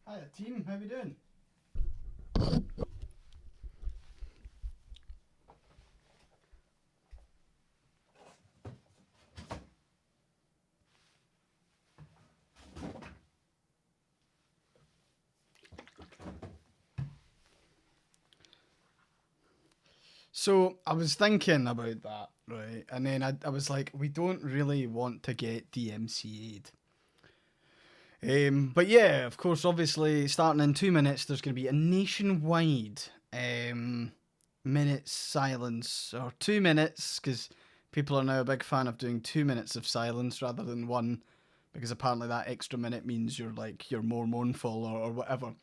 Hi team, how we doing? So I was thinking about that, right? And then I was like, we don't really want to get DMCA'd. But yeah, of course, obviously, starting in 2 minutes, there's going to be a nationwide minute silence, or 2 minutes, because people are now a big fan of doing 2 minutes of silence rather than one, because apparently that extra minute means you're more mournful or whatever.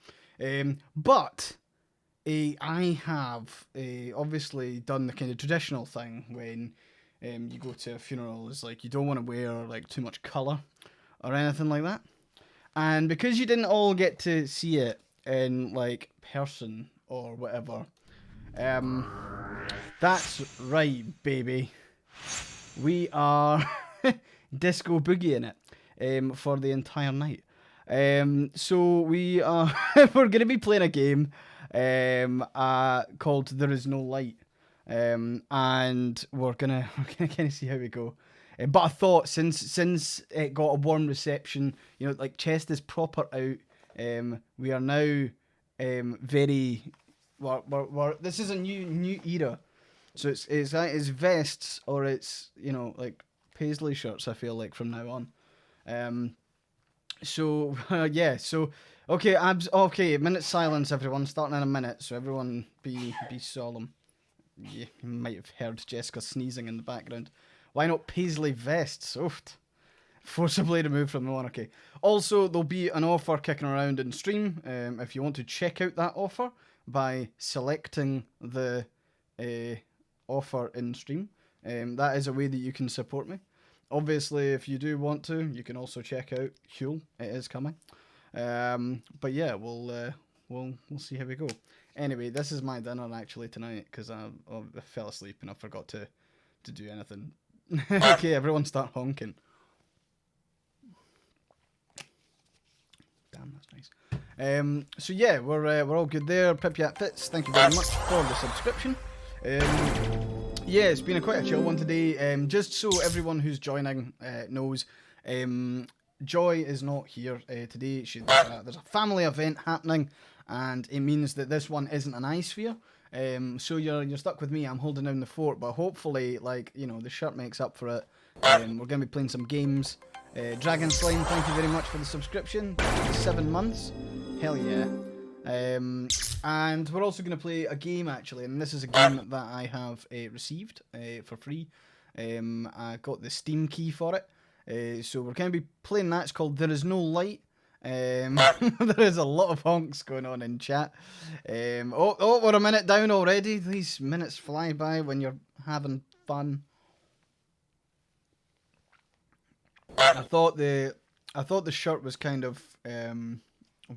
But I have obviously done the kind of traditional thing when you go to a funeral. Is like you don't want to wear like too much color or anything like that. And because you didn't all get to see it in like person or whatever, um, that's right, baby. We are disco boogieing it for the entire night. So we are we're gonna be playing a game called There Is No Light, and we're gonna kind of see how we go. But I thought since it got a warm reception, like chest is proper out. We are now very. This is a new era, so it's vests or it's like paisley shirts. I feel like from now on. Um, so yeah, so okay, abs. Okay, a minute silence, everyone. Starting in a minute, so everyone be solemn. You might have heard Jessica sneezing in the background. Why not paisley vests? Oof. Forcibly removed from the monarchy. Also, there'll be an offer kicking around in stream. If you want to check out that offer by selecting the uh, offer in stream, that is a way that you can support me. Obviously, if you do want to, you can also check out Huel. It is coming. But yeah, we'll see how we go. Anyway, this is my dinner actually tonight because I fell asleep and I forgot to do anything. Okay, everyone start honking. Damn, that's nice. So yeah, we're all good there. Pipyat Fits, thank you very much for the subscription. Yeah, it's been quite a chill one today. Just so everyone who's joining knows, Joy is not here today. There's a family event happening, and it means that this one isn't an iSphere. So you're stuck with me. I'm holding down the fort, but hopefully, the shirt makes up for it. We're gonna be playing some games. Dragon Slime, thank you very much for the subscription. 7 months. Hell yeah. And we're also going to play a game actually, and this is a game that I have received for free. I got the Steam key for it. So we're going to be playing that. It's called There Is No Light. There is a lot of honks going on in chat. We're a minute down already. These minutes fly by when you're having fun. I thought the shirt was kind of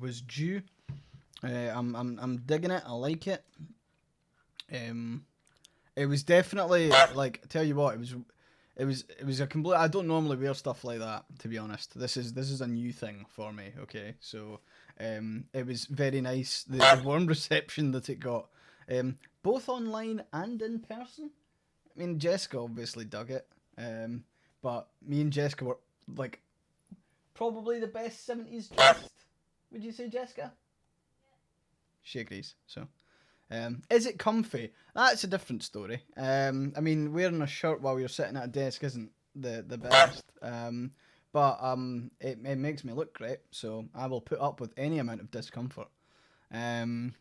was due. I'm digging it. I like it. It was definitely like tell you what, it was a complete. I don't normally wear stuff like that, to be honest. This is a new thing for me. Okay, so it was very nice. The warm reception that it got, both online and in person. I mean, Jessica obviously dug it, but me and Jessica were like probably the best 70s dressed. Would you say, Jessica? She agrees. So, is it comfy? That's a different story. I mean, wearing a shirt while you're sitting at a desk isn't the best. It makes me look great, so I will put up with any amount of discomfort. But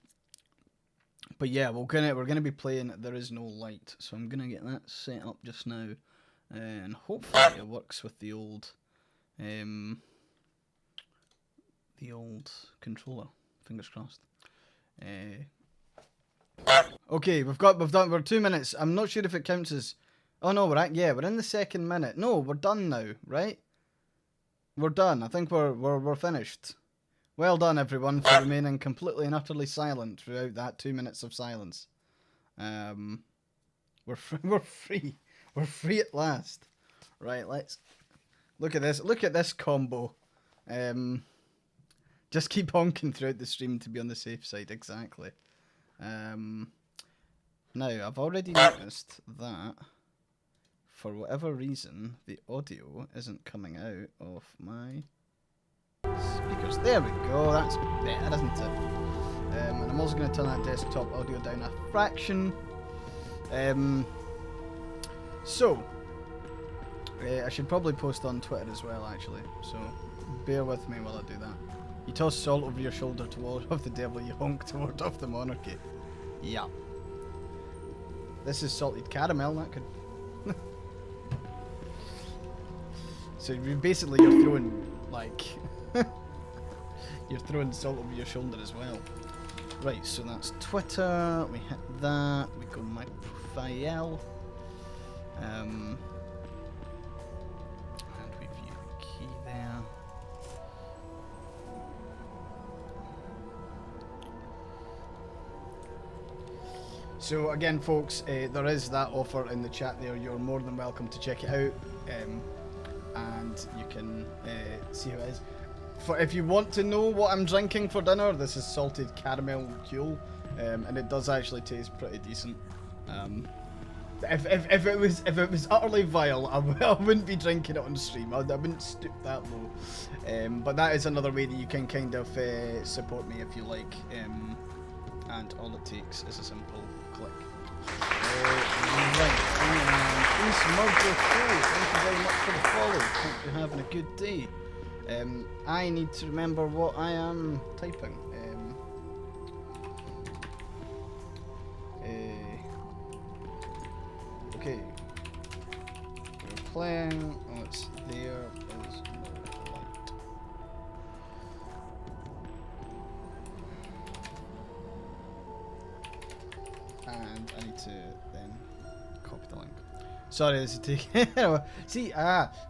yeah, we're gonna be playing There Is No Light, so I'm gonna get that set up just now, and hopefully it works with the old controller. Fingers crossed. Okay, we're 2 minutes. I'm not sure if it counts as. Oh no, we're in the second minute. No, we're done now, right? We're done. I think we're finished. Well done, everyone, for remaining completely and utterly silent throughout that 2 minutes of silence. We're we're free. We're free at last. Right, let's look at this. Look at this combo. Just keep honking throughout the stream to be on the safe side, exactly. Now, I've already noticed that, for whatever reason, the audio isn't coming out of my speakers. There we go, that's better, isn't it? And I'm also going to turn that desktop audio down a fraction. I should probably post on Twitter as well, actually, so bear with me while I do that. You toss salt over your shoulder to ward off the devil, you honk to ward off the monarchy. Yeah. This is salted caramel, that could... So basically you're throwing, like... you're throwing salt over your shoulder as well. Right, so that's Twitter, we hit that, we go my profile. And we view the key there. So again, folks, there is that offer in the chat there. You're more than welcome to check it out, and you can see how it is. If you want to know what I'm drinking for dinner, this is salted caramel liqueur, and it does actually taste pretty decent. If it was utterly vile, I wouldn't be drinking it on stream. I wouldn't stoop that low. But that is another way that you can kind of support me if you like. And all it takes is a simple click. Right, and Smurger4, thank you very much for the follow. Hope you're having a good day. I need to remember what I am typing. Okay. We're playing. Oh, it's there. Is no light. And I need to then copy the link. Sorry, this is taking... See,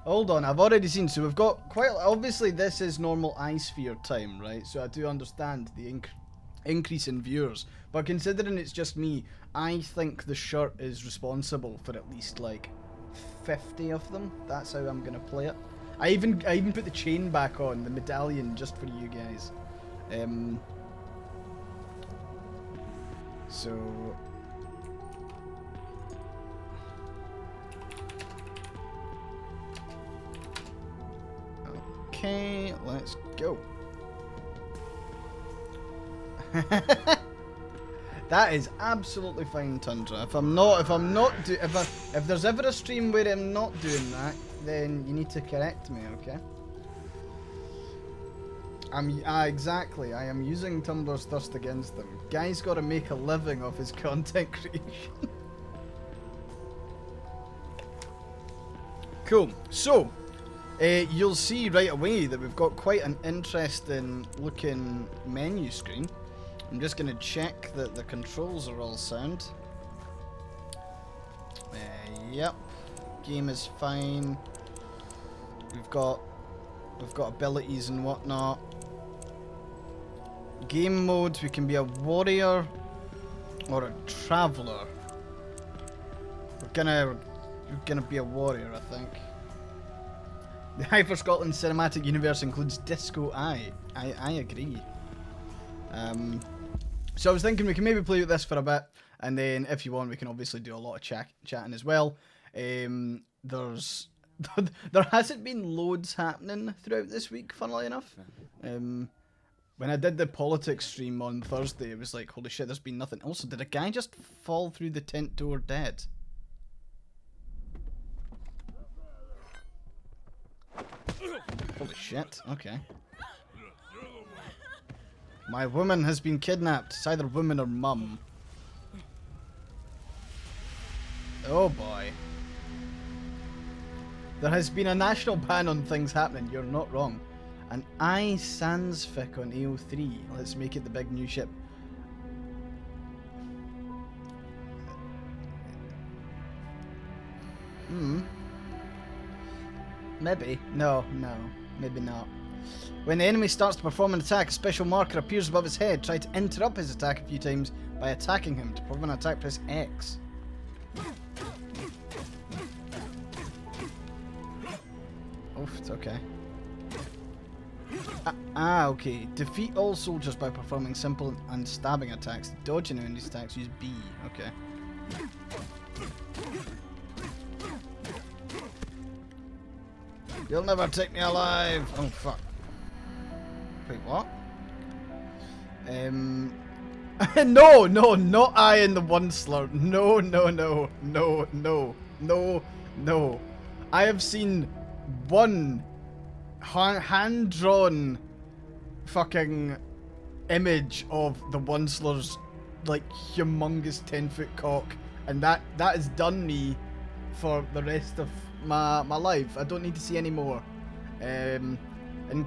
hold on, I've already seen, so we've got quite... Obviously, this is normal iSphere time, right? So I do understand the increase in viewers. But considering it's just me, I think the shirt is responsible for at least, like, 50 of them. That's how I'm going to play it. I even put the chain back on, the medallion, just for you guys. So... Okay, let's go. That is absolutely fine, Tundra. If there's ever a stream where I'm not doing that, then you need to correct me, okay? Exactly. I am using Tumblr's thirst against them. Guy's got to make a living off his content creation. Cool. So. You'll see right away that we've got quite an interesting looking menu screen. I'm just going to check that the controls are all sound. Yep, game is fine. We've got abilities and whatnot. Game mode, we can be a warrior or a traveller. We're gonna be a warrior, I think. The Hyper Scotland cinematic universe includes Disco Eye. I agree. So I was thinking we can maybe play with this for a bit, and then if you want, we can obviously do a lot of chatting as well. There hasn't been loads happening throughout this week, funnily enough. When I did the politics stream on Thursday, it was like, holy shit, there's been nothing. Also, did a guy just fall through the tent door dead? Holy shit, okay. My woman has been kidnapped. It's either woman or mum. Oh boy. There has been a national ban on things happening. You're not wrong. An Sansfic on AO3. Let's make it the big new ship. Maybe. No. Maybe not. When the enemy starts to perform an attack, a special marker appears above his head. Try to interrupt his attack a few times by attacking him. To perform an attack, press X. Oof, it's okay. Okay. Defeat all soldiers by performing simple and stabbing attacks. Dodging enemies attacks, use B. Okay. You'll never take me alive! Oh, fuck. Wait, what? No, no, not I in the one slur. No, no, no, no, no, no, no. I have seen one hand-drawn fucking image of the one slur's like humongous 10-foot cock, and that has done me for the rest of my life. I don't need to see any more. And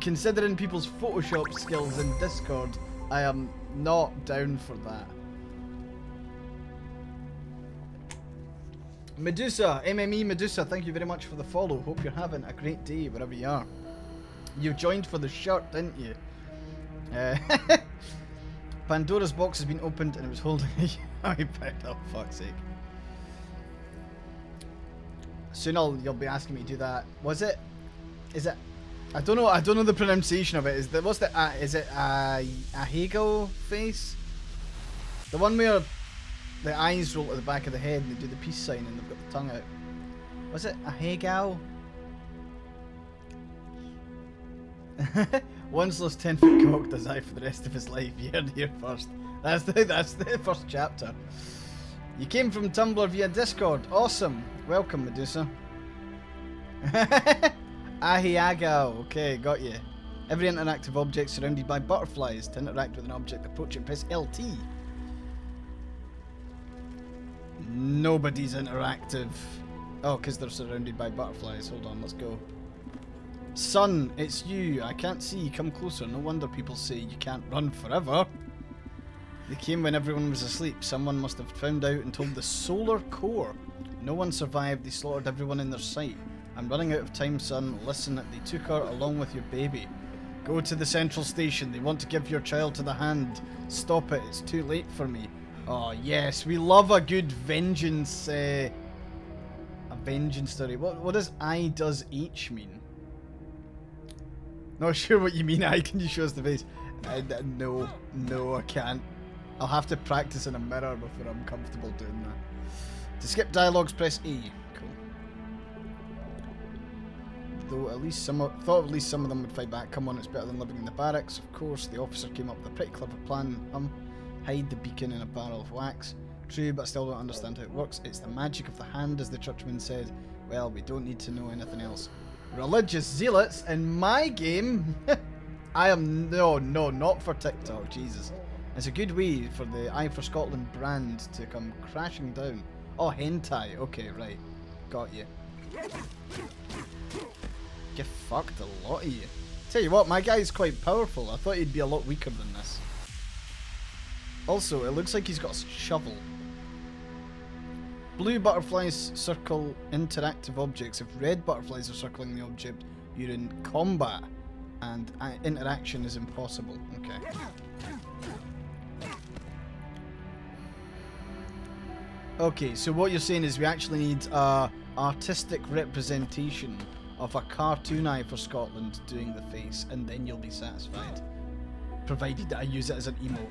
considering people's Photoshop skills in Discord, I am not down for that. Medusa, MME Medusa, thank you very much for the follow. Hope you're having a great day wherever you are. You joined for the shirt, didn't you? Pandora's box has been opened and it was holding a iPad. Oh, fuck's sake. Soon you'll be asking me to do that. Was it? Is it? I don't know the pronunciation of it. Is it a Hegel face? The one where the eyes roll to the back of the head and they do the peace sign and they've got the tongue out. Was it a Hegel? Once lost 10-foot cock does I for the rest of his life. You heard it here first. That's the first chapter. You came from Tumblr via Discord. Awesome. Welcome, Medusa. Ahiago. Okay, got you. Every interactive object surrounded by butterflies. To interact with an object, approach it, press LT. Nobody's interactive. Oh, because they're surrounded by butterflies. Hold on, let's go. Sun, it's you. I can't see. Come closer. No wonder people say you can't run forever. They came when everyone was asleep. Someone must have found out and told the Solar Core. No one survived. They slaughtered everyone in their sight. I'm running out of time, son. Listen, they took her along with your baby. Go to the central station. They want to give your child to the Hand. Stop it. It's too late for me. Oh, yes. We love a good vengeance. A vengeance story. What does I does H mean? Not sure what you mean. I can you show us the face? No, I can't. I'll have to practice in a mirror before I'm comfortable doing that. To skip dialogues, press E. Cool. Though at least thought at least some of them would fight back. Come on, it's better than living in the barracks. Of course, the officer came up with a pretty clever plan. Hide the beacon in a barrel of wax. True, but I still don't understand how it works. It's the magic of the Hand, as the churchman said. Well, we don't need to know anything else. Religious zealots in my game? I am... No, not for TikTok, Jesus. It's a good way for the Eye for Scotland brand to come crashing down. Oh, hentai. Okay, right. Got you. Get fucked, a lot of you. Tell you what, my guy's quite powerful. I thought he'd be a lot weaker than this. Also, it looks like he's got a shovel. Blue butterflies circle interactive objects. If red butterflies are circling the object, you're in combat. And interaction is impossible. Okay. Okay, so what you're saying is we actually need a artistic representation of a cartoon Eye for Scotland doing the face, and then you'll be satisfied. Provided that I use it as an emote.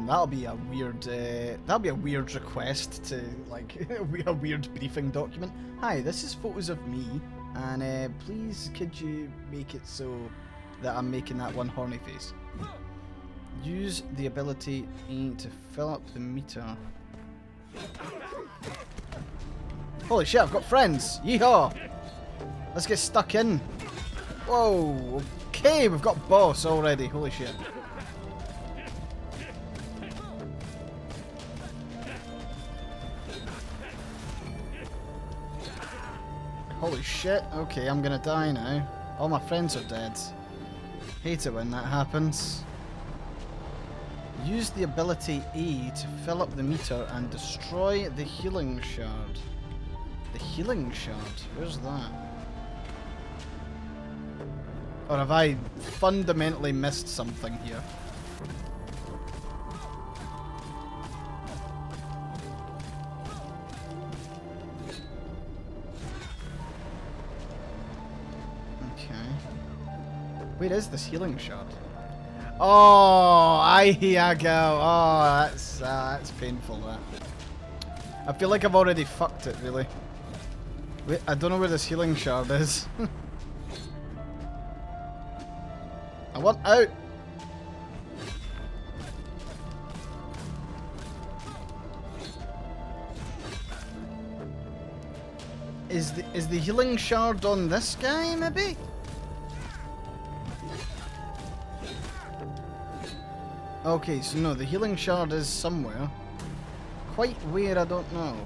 That'll be a weird request to, like, a weird briefing document. Hi, this is photos of me, and please could you make it so that I'm making that one horny face. Use the ability E to fill up the meter. Holy shit, I've got friends! Yeehaw! Let's get stuck in. Whoa! Okay, we've got boss already. Holy shit. Holy shit. Okay, I'm gonna die now. All my friends are dead. Hate it when that happens. Use the ability E to fill up the meter and destroy the healing shard. The healing shard? Where's that? Or have I fundamentally missed something here? Where is this healing shard? Oh, here I go. Oh, that's painful, that. I feel like I've already fucked it, really. Wait, I don't know where this healing shard is. I want out! Is the healing shard on this guy, maybe? Okay, so no, the healing shard is somewhere. Quite where, I don't know.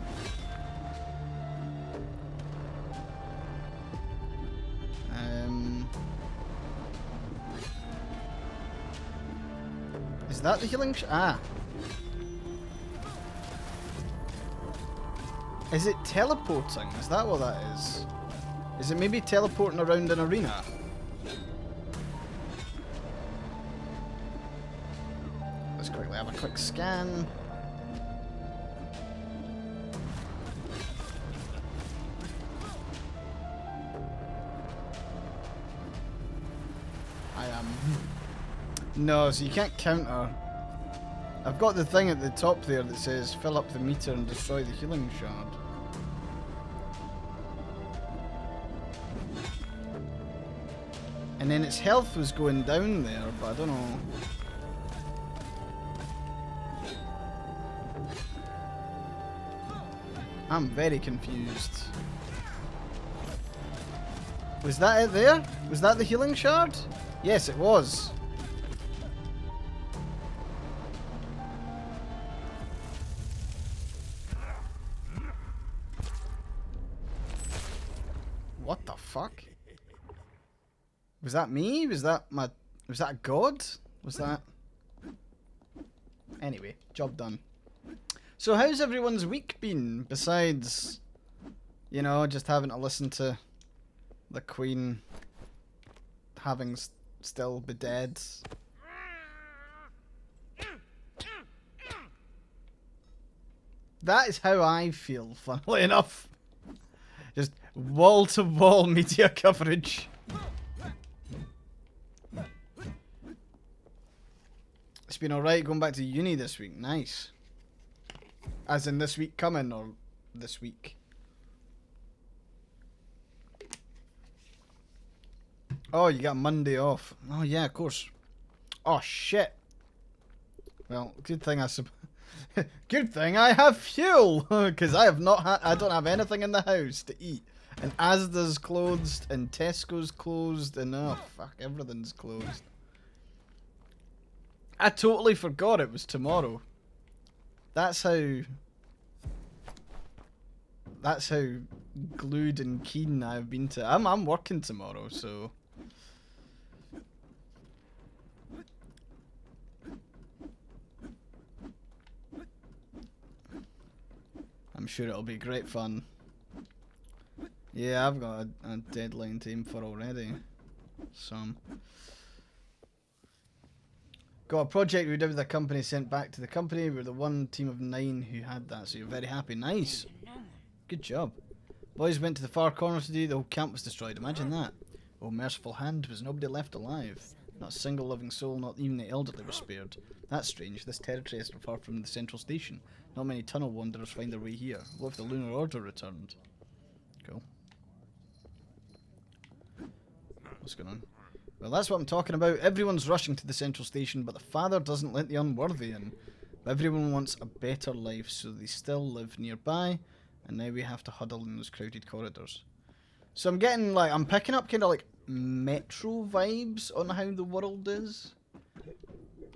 Is that the healing shard? Ah. Is it teleporting? Is that what that is? Is it maybe teleporting around an arena? Let's quickly have a quick scan. I am. No, so you can't counter. I've got the thing at the top there that says fill up the meter and destroy the healing shard. And then its health was going down there, but I don't know. I'm very confused. Was that it there? Was that the healing shard? Yes, it was. What the fuck? Was that me? Was that God? Was that... Anyway, job done. So how's everyone's week been, besides, you know, just having to listen to the Queen having still be dead? That is how I feel, funnily enough. Just wall-to-wall media coverage. It's been alright going back to uni this week. Nice. As in this week coming, or this week? Oh, you got Monday off. Oh yeah, of course. Oh shit. Well, good thing good thing I have fuel, because I don't have anything in the house to eat. And Asda's closed, and Tesco's closed, and oh fuck, everything's closed. I totally forgot it was tomorrow. That's how glued and keen I've been to. I'm working tomorrow, so. I'm sure it'll be great fun. Yeah, I've got a deadline to aim for already. Some. Got a project we did with the company sent back to the company. We're the one team of 9 who had that, so you're very happy. Nice. Good job. Boys went to the far corner today. The whole camp was destroyed. Imagine that. Oh, merciful hand, was nobody left alive. Not a single living soul, not even the elderly were spared. That's strange. This territory is far from the central station. Not many tunnel wanderers find their way here. What if the Lunar Order returned? Cool. What's going on? Well, that's what I'm talking about. Everyone's rushing to the central station, but the Father doesn't let the unworthy in. Everyone wants a better life, so they still live nearby, and now we have to huddle in those crowded corridors. So I'm getting, like, I'm picking up kind of, like, Metro vibes on how the world is.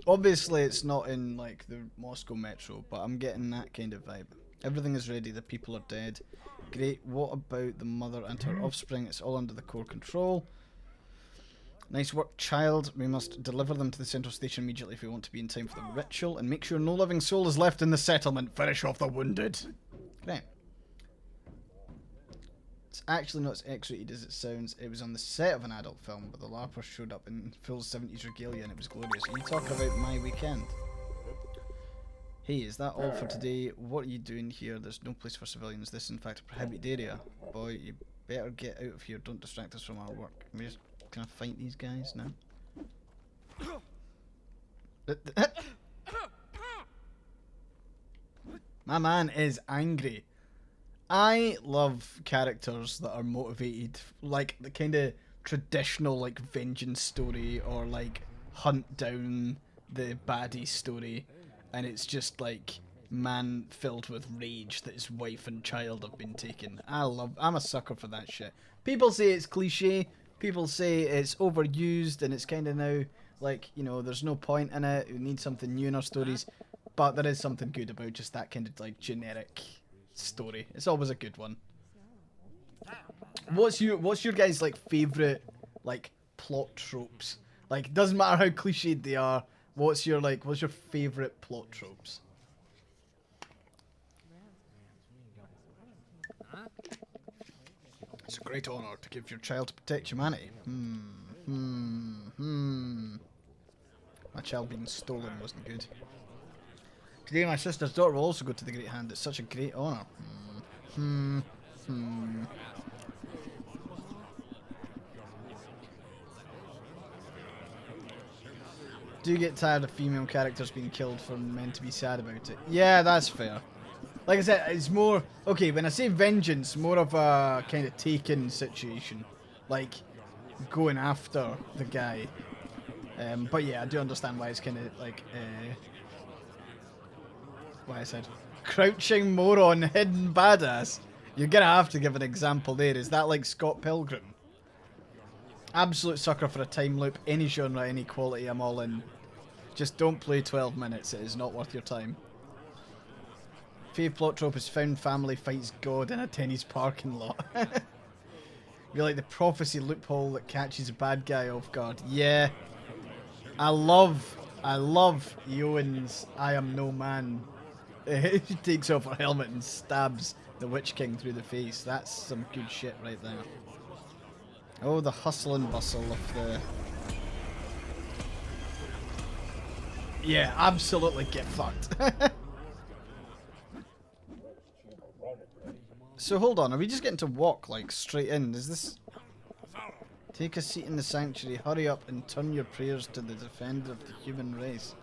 Obviously, it's not in, like, the Moscow Metro, but I'm getting that kind of vibe. Everything is ready, the people are dead. Great, what about the mother and her offspring? It's all under the core control. Nice work, child. We must deliver them to the central station immediately if we want to be in time for the ritual, and make sure no living soul is left in the settlement. Finish off the wounded. Great. It's actually not as X-rated as it sounds. It was on the set of an adult film, but the LARPers showed up in full 70s regalia and it was glorious. Are you talking about my weekend? Hey, is that all for today? What are you doing here? There's no place for civilians. This is in fact a prohibited area. Boy, you better get out of here. Don't distract us from our work. Can we just kind of fight these guys now? My man is angry. I love characters that are motivated, like the kind of traditional like vengeance story or like hunt down the baddie story, and it's just like man filled with rage that his wife and child have been taken. I'm a sucker for that shit. People say it's cliche, people say it's overused and it's kind of now like, you know, there's no point in it, we need something new in our stories, but there is something good about just that kind of like generic story. It's always a good one. What's your guys' like favorite like plot tropes? Like, doesn't matter how cliched they are. What's your favorite plot tropes? It's a great honor to give your child to protect humanity. My child being stolen wasn't good. Today my sister's daughter will also go to the Great Hand. It's such a great honor. Do you get tired of female characters being killed for men to be sad about it? Yeah, that's fair. Like I said, it's more... Okay, when I say vengeance, more of a kind of Taken situation. Like, going after the guy. But yeah, I do understand why it's kind of like... why I said... Crouching moron, hidden badass. You're gonna have to give an example there. Is that like Scott Pilgrim? Absolute sucker for a time loop. Any genre, any quality, I'm all in. Just don't play 12 minutes. It is not worth your time. Fave plot trope is found family fights God in a tennis parking lot. You're like the prophecy loophole that catches a bad guy off guard. Yeah. I love Eowyn's I am no man. She takes off her helmet and stabs the Witch King through the face. That's some good shit right there. Oh, the hustle and bustle of the... Yeah, absolutely get fucked. So hold on, are we just getting to walk like straight in? Is this... Take a seat in the sanctuary, hurry up and turn your prayers to the defender of the human race.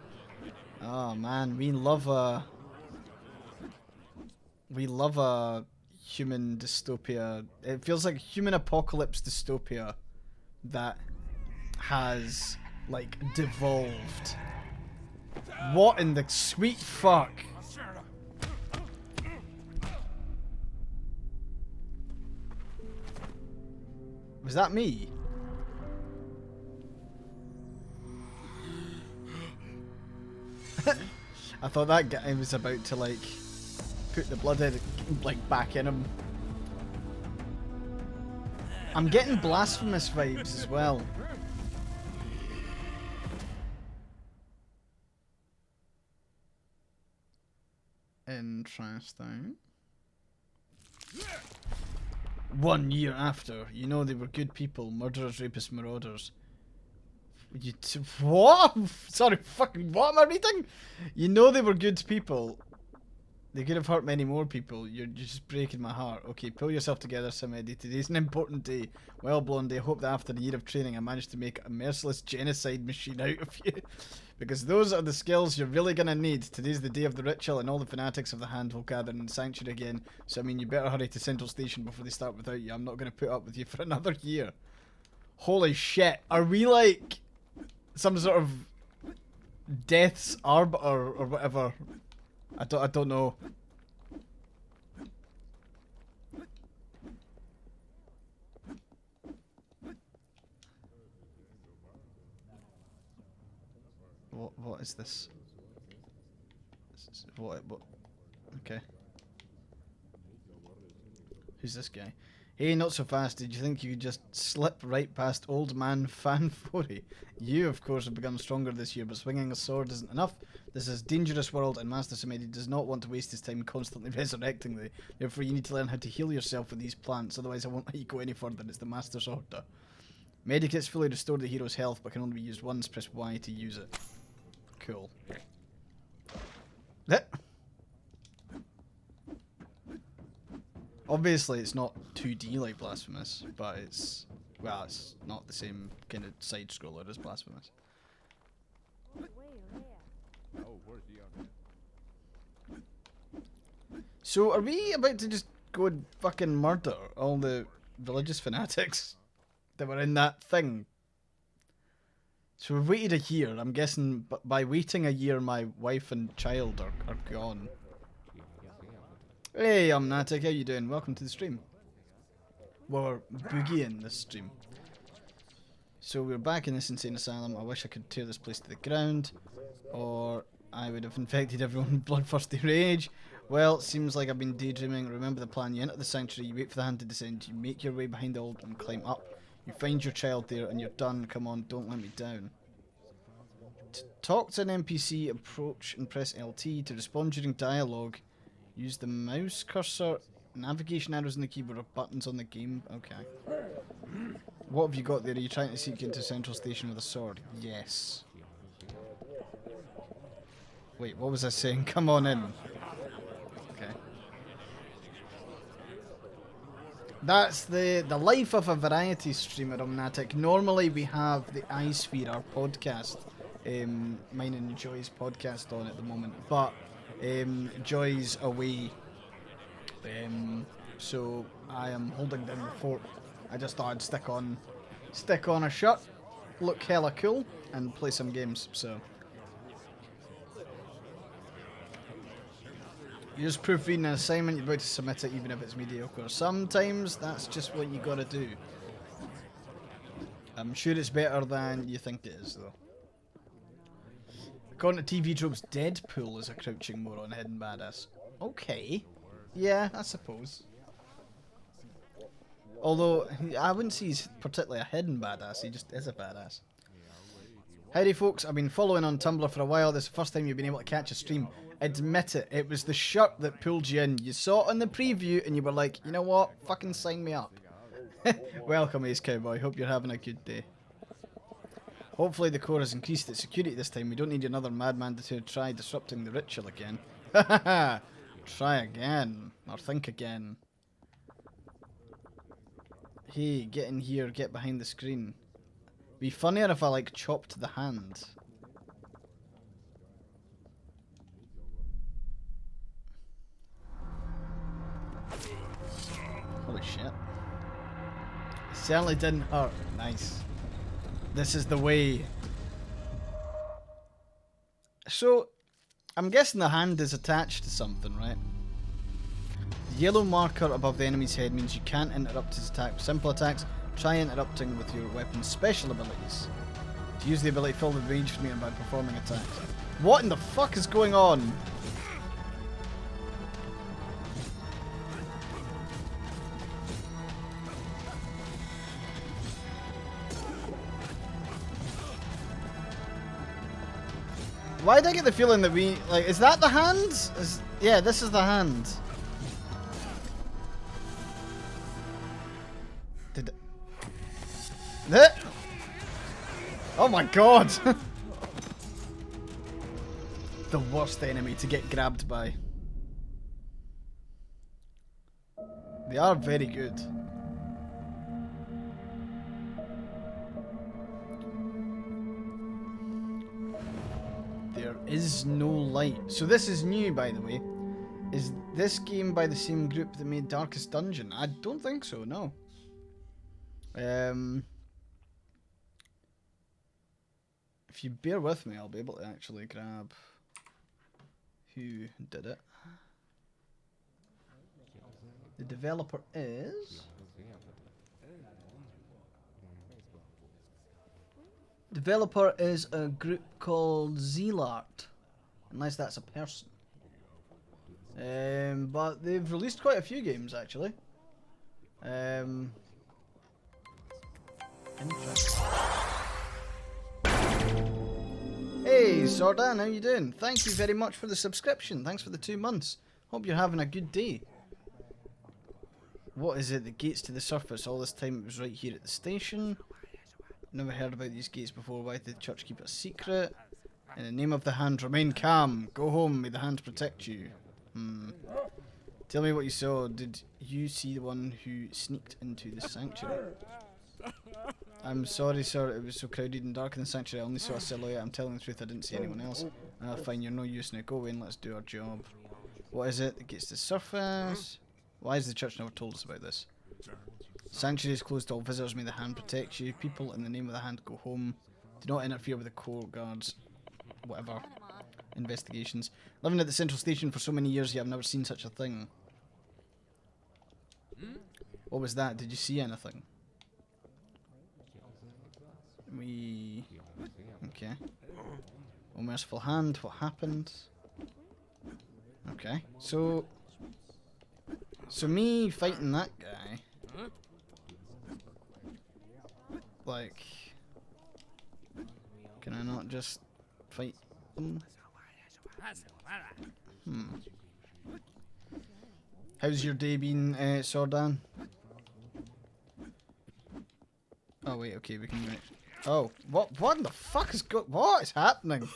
Oh man, we love a human dystopia. It feels like human apocalypse dystopia that has like devolved. What in the sweet fuck? Was that me? I thought that guy was about to like put the blood in, like back in him. I'm getting blasphemous vibes as well. Interesting. 1 year after, you know they were good people, murderers, rapists, marauders. What? Sorry, fucking what am I reading? You know they were good people. They could have hurt many more people. You're just breaking my heart. Okay, pull yourself together, Samedi. Today's an important day. Well, Blondie, I hope that after a year of training I managed to make a merciless genocide machine out of you. Because those are the skills you're really gonna need. Today's the day of the ritual and all the fanatics of the Hand will gather in the Sanctuary again. So, I mean, you better hurry to Central Station before they start without you. I'm not gonna put up with you for another year. Holy shit. Are we like some sort of death's arbiter or whatever? I don't know. What is this? What? Okay. Who's this guy? Hey, not so fast. Did you think you could just slip right past old man Fanfori? You, of course, have become stronger this year, but swinging a sword isn't enough. This is a dangerous world, and Master Samedi does not want to waste his time constantly resurrecting thee. Therefore, you need to learn how to heal yourself with these plants, otherwise I won't let you go any further. It's the Master's order. Medikits fully restore the hero's health, but can only be used once. Press Y to use it. Cool. Obviously, it's not 2D like Blasphemous, but it's... Well, it's not the same kind of side-scroller as Blasphemous. So are we about to just go and fucking murder all the religious fanatics that were in that thing? So we've waited a year. I'm guessing by waiting a year, my wife and child are gone. Hey, I'm Natic. How you doing? Welcome to the stream. We're boogieing this stream. So we're back in this insane asylum. I wish I could tear this place to the ground, or I would have infected everyone with bloodthirsty rage. Well, seems like I've been daydreaming. Remember the plan. You enter the sanctuary, you wait for the hand to descend, you make your way behind the altar and climb up. You find your child there and you're done. Come on, don't let me down. Talk to an NPC, approach and press LT. To respond during dialogue, use the mouse cursor, navigation arrows on the keyboard, or buttons on the game. Okay. What have you got there? Are you trying to sneak into Central Station with a sword? Yes. Wait, what was I saying? Come on in. Okay. That's the life of a variety streamer, Omnatic. Normally we have the iSphere, our podcast, mine and Joy's podcast on at the moment, but Joy's away, so I am holding down the fort. I just thought I'd stick on a shirt, look hella cool, and play some games. So you're just proofreading an assignment, you're about to submit it even if it's mediocre. Sometimes that's just what you gotta do. I'm sure it's better than you think it is, though. According to TV tropes, Deadpool is a crouching moron hidden badass. Okay. Yeah, I suppose. Although, I wouldn't say he's particularly a hidden badass, he just is a badass. Howdy folks, I've been following on Tumblr for a while. This is the first time you've been able to catch a stream. Admit it, it was the shirt that pulled you in. You saw it on the preview and you were like, you know what, fucking sign me up. Welcome Ace Cowboy, hope you're having a good day. Hopefully the core has increased its security this time. We don't need another madman to try disrupting the ritual again. Hahaha. Try again. Or think again. Hey, get in here, get behind the screen. Be funnier if I like chopped the hand. Holy shit. It certainly didn't hurt. Nice. This is the way. So, I'm guessing the hand is attached to something, right? The yellow marker above the enemy's head means you can't interrupt his attack with simple attacks. Try interrupting with your weapon's special abilities. To use the ability, fill the ranged meter by performing attacks. What in the fuck is going on? Why did I get the feeling that we, like, is that the hand? Yeah, this is the hand. Did it? Oh my god! The worst enemy to get grabbed by. They are very good. There is no light. So this is new, by the way. Is this game by the same group that made Darkest Dungeon? I don't think so, no. If you bear with me, I'll be able to actually grab who did it. The developer is... Developer is a group called Zealart, unless that's a person. But they've released quite a few games actually. Interesting. Hey Sordan, how you doing? Thank you very much for the subscription. Thanks for the 2 months. Hope you're having a good day. What is it? The gates to the surface. All this time it was right here at the station. Never heard about these gates before. Why did the church keep it a secret? In the name of the hand, remain calm. Go home. May the hand protect you. Tell me what you saw. Did you see the one who sneaked into the sanctuary? I'm sorry, sir. It was so crowded and dark in the sanctuary. I only saw a silhouette. I'm telling the truth. I didn't see anyone else. Fine. You're no use now. Go away and let's do our job. What is it? It gets to surface. Why has the church never told us about this? Sanctuary is closed to all visitors. May the hand protect you. People in the name of the hand go home. Do not interfere with the court guards. Whatever. Investigations. Living at the central station for so many years, you have never seen such a thing. What was that? Did you see anything? Okay. Oh, merciful hand. What happened? Okay. So me fighting that guy. Like, can I not just fight them? How's your day been, Sordan? Oh wait, okay, we can. Oh, what in the fuck what is happening?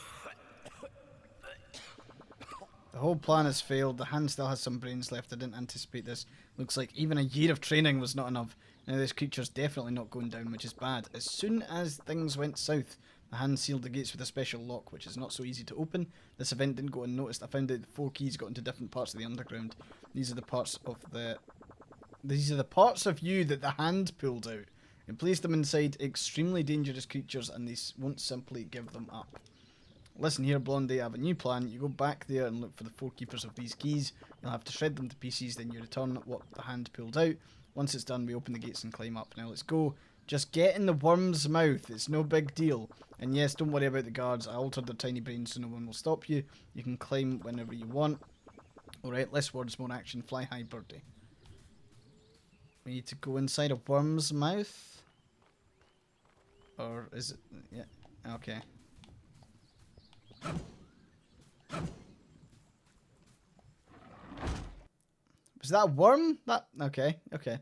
The whole plan has failed. The hand still has some brains left. I didn't anticipate this. Looks like even a year of training was not enough. Now this creature's definitely not going down, which is bad. As soon as things went south, the hand sealed the gates with a special lock, which is not so easy to open. This event didn't go unnoticed. I found out the 4 keys got into different parts of the underground. These are the parts of you that the hand pulled out. And place them inside extremely dangerous creatures, and they won't simply give them up. Listen here, Blondie, I have a new plan. You go back there and look for the 4 keepers of these keys. You'll have to shred them to pieces, then you return what the hand pulled out. Once it's done, we open the gates and climb up. Now let's go. Just get in the worm's mouth. It's no big deal. And yes, don't worry about the guards. I altered their tiny brains so no one will stop you. You can climb whenever you want. Alright, less words, more action. Fly high, birdie. We need to go inside a worm's mouth? Or is it... yeah, okay. Was that a worm? That... okay, okay.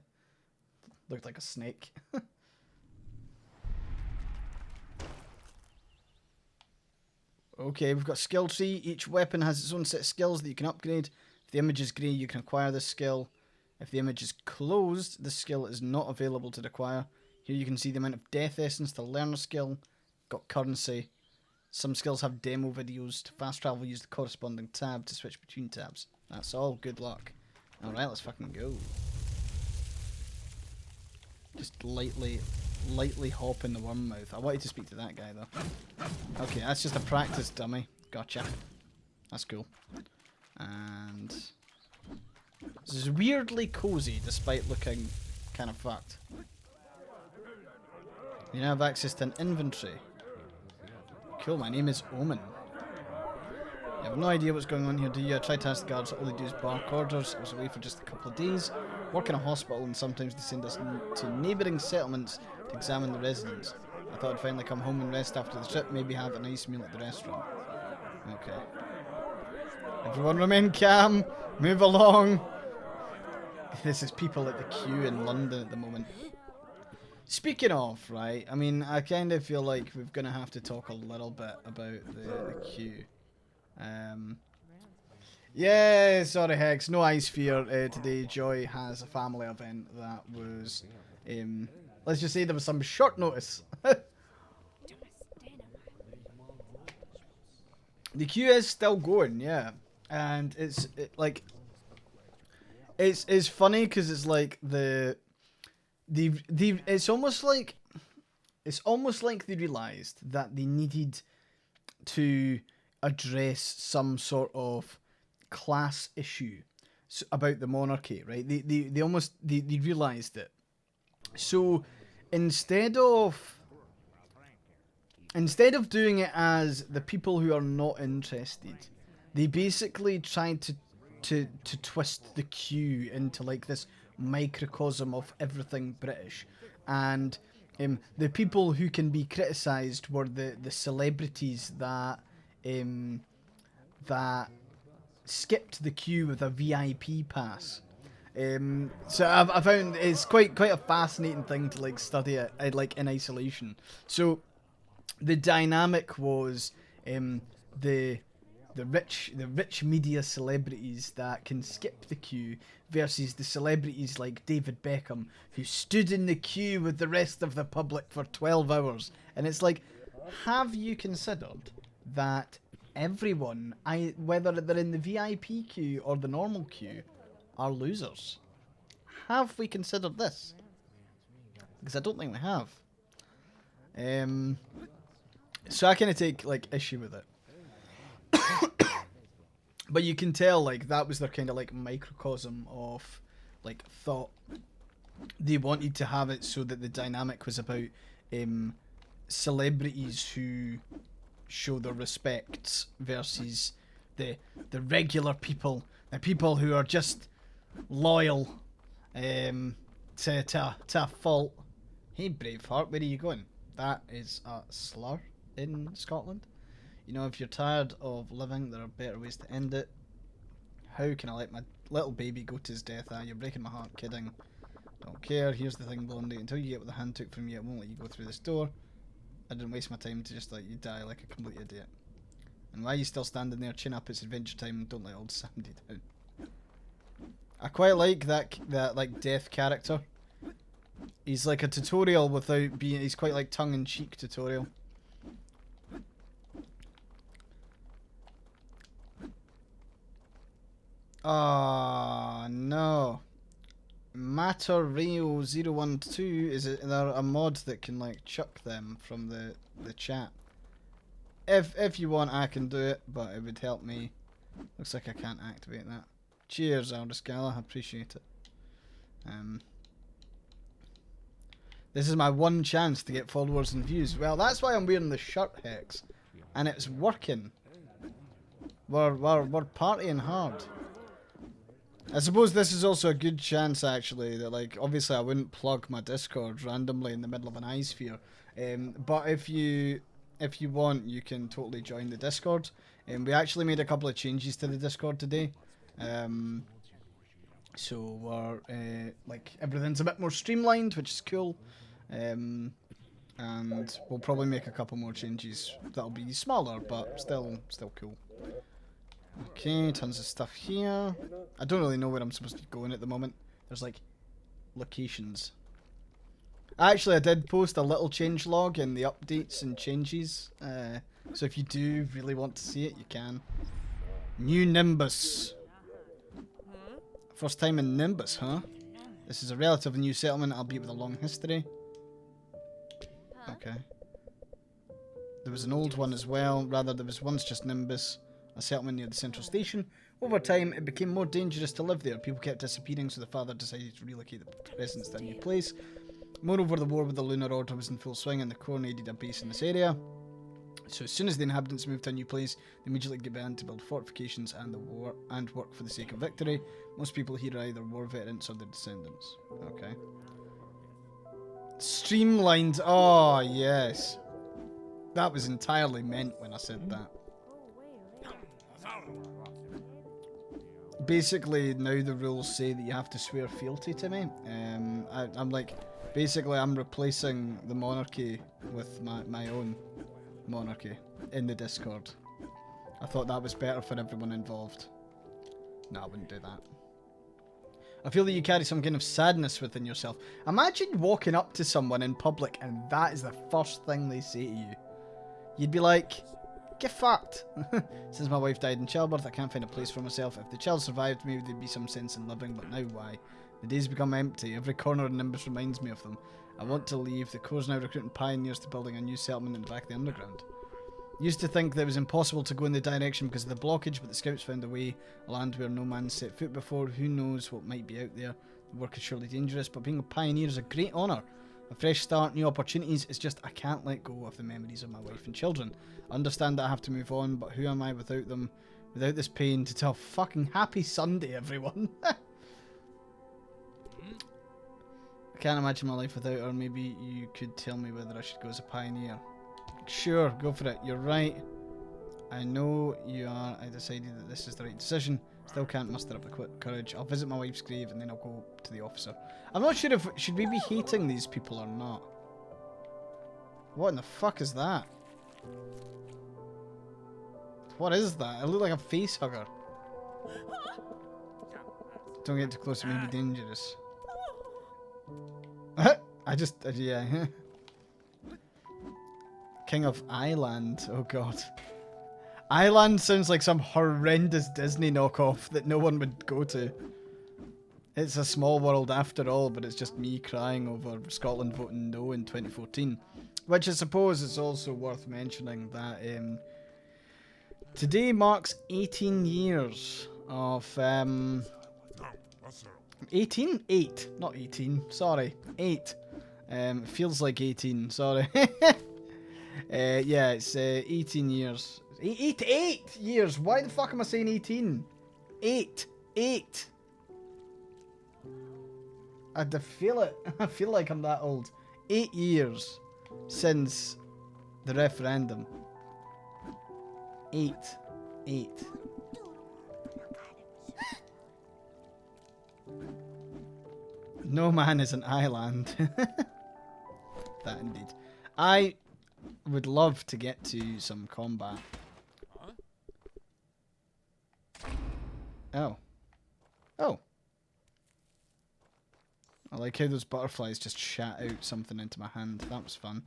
Looked like a snake. Okay, we've got skill tree. Each weapon has its own set of skills that you can upgrade. If the image is grey, you can acquire this skill. If the image is closed, this skill is not available to acquire. Here you can see the amount of death essence to learn a skill. Got currency. Some skills have demo videos. To fast travel, use the corresponding tab to switch between tabs. That's all. Good luck. Alright, let's fucking go. Just lightly hop in the worm mouth. I wanted to speak to that guy though. Okay, that's just a practice dummy. Gotcha. That's cool. And this is weirdly cozy despite looking kind of fucked. You now have access to an inventory. Cool, my name is Omen. You have no idea what's going on here, do you? I tried to ask the guards, all they do is bark orders. I was away for just a couple of days. Work in a hospital, and sometimes they send us to neighbouring settlements to examine the residents. I thought I'd finally come home and rest after the trip, maybe have a nice meal at the restaurant. Okay. Everyone remain calm, move along. This is people at the queue in London at the moment. Speaking of, right, I mean, I kind of feel like we're going to have to talk a little bit about the queue. Yeah, sorry Hex, no ice fear today. Joy has a family event that was, let's just say there was some short notice. The queue is still going, yeah, and it's funny because it's like it's almost like they realised that they needed to address some sort of class issue about the monarchy, right? They realised it. So instead of doing it as the people who are not interested, they basically tried to twist the queue into like this microcosm of everything British, and the people who can be criticised were the celebrities that skipped the queue with a VIP pass. So I found it's quite a fascinating thing to like study it like in isolation. So the dynamic was the rich media celebrities that can skip the queue versus the celebrities like David Beckham who stood in the queue with the rest of the public for 12 hours. And it's like, have you considered that everyone, whether they're in the VIP queue or the normal queue, are losers. Have we considered this? Because I don't think we have. So I kind of take like issue with it. But you can tell like that was their kind of like microcosm of like thought. They wanted to have it so that the dynamic was about celebrities who show their respects versus the regular people, the people who are just loyal to a fault. Hey Braveheart, where are you going? That is a slur in Scotland. You know, if you're tired of living, there are better ways to end it. How can I let my little baby go to his death? Ah, you're breaking my heart, kidding. Don't care. Here's the thing, Blondie. Until you get what the hand took from you, I won't let you go through this door. I didn't waste my time to just let you die like a complete idiot. And why are you still standing there? Chin up, it's adventure time. Don't let old Sandy down. I quite like that like death character. He's like a tutorial without being. He's quite like tongue-in-cheek tutorial. Oh no. Matterrio012, is it there a mod that can like chuck them from the chat? If you want I can do it, but it would help me. Looks like I can't activate that. Cheers, Alderscala, I appreciate it. This is my one chance to get followers and views. Well, that's why I'm wearing the shirt, Hex. And it's working. We're partying hard. I suppose this is also a good chance, actually, that, like, obviously I wouldn't plug my Discord randomly in the middle of an iSphere. But if you want, you can totally join the Discord. We actually made a couple of changes to the Discord today. So we're, like, everything's a bit more streamlined, which is cool. And we'll probably make a couple more changes that'll be smaller, but still cool. Okay, tons of stuff here. I don't really know where I'm supposed to be going at the moment. There's like locations. Actually, I did post a little change log in the updates and changes. So if you do really want to see it, you can. New Nimbus. First time in Nimbus, huh? This is a relatively new settlement, albeit with a long history. Okay. There was an old one as well. Rather, there was once just Nimbus. A settlement near the central station. Over time, it became more dangerous to live there. People kept disappearing, so the father decided to relocate the presence to a new place. Moreover, the war with the Lunar Order was in full swing, and the Core needed a base in this area. So as soon as the inhabitants moved to a new place, they immediately began to build fortifications and work for the sake of victory. Most people here are either war veterans or their descendants. Okay. Streamlined. Oh, yes. That was entirely meant when I said that. Basically, now the rules say that you have to swear fealty to me. I'm like, basically, I'm replacing the monarchy with my own monarchy in the Discord. I thought that was better for everyone involved. No, I wouldn't do that. I feel that you carry some kind of sadness within yourself. Imagine walking up to someone in public and that is the first thing they say to you. You'd be like, get fucked. Since my wife died in childbirth, I can't find a place for myself. If the child survived, maybe there'd be some sense in living, but now why? The days become empty. Every corner in Nimbus reminds me of them. I want to leave. The Core's now recruiting pioneers to building a new settlement in the back of the underground. Used to think that it was impossible to go in the direction because of the blockage, but the scouts found a way. A land where no man set foot before. Who knows what might be out there. The work is surely dangerous, but being a pioneer is a great honour. A fresh start, new opportunities. It's just I can't let go of the memories of my wife and children. I understand that I have to move on, but who am I without them? Without this pain to tell fucking happy Sunday, everyone. I can't imagine my life without her. Maybe you could tell me whether I should go as a pioneer. Sure, go for it. You're right. I know you are. I decided that this is the right decision. Still can't muster up the courage. I'll visit my wife's grave and then I'll go to the officer. I'm not sure if should we be hating these people or not. What in the fuck is that? What is that? It looked like a face hugger. Don't get too close, it may be dangerous. Yeah. King of Island. Oh god. Island sounds like some horrendous Disney knockoff that no one would go to. It's a small world after all, but it's just me crying over Scotland voting no in 2014. Which I suppose is also worth mentioning that today marks 18 years of 18? 8, not 18, sorry, 8. It feels like 18, sorry. Yeah, it's 18 years. 8 years, why the fuck am I saying 18? 8. I feel it. I feel like I'm that old. 8 years since the referendum. 8. No man is an island. That indeed. I would love to get to some combat. Oh. I like how those butterflies just shat out something into my hand. That was fun.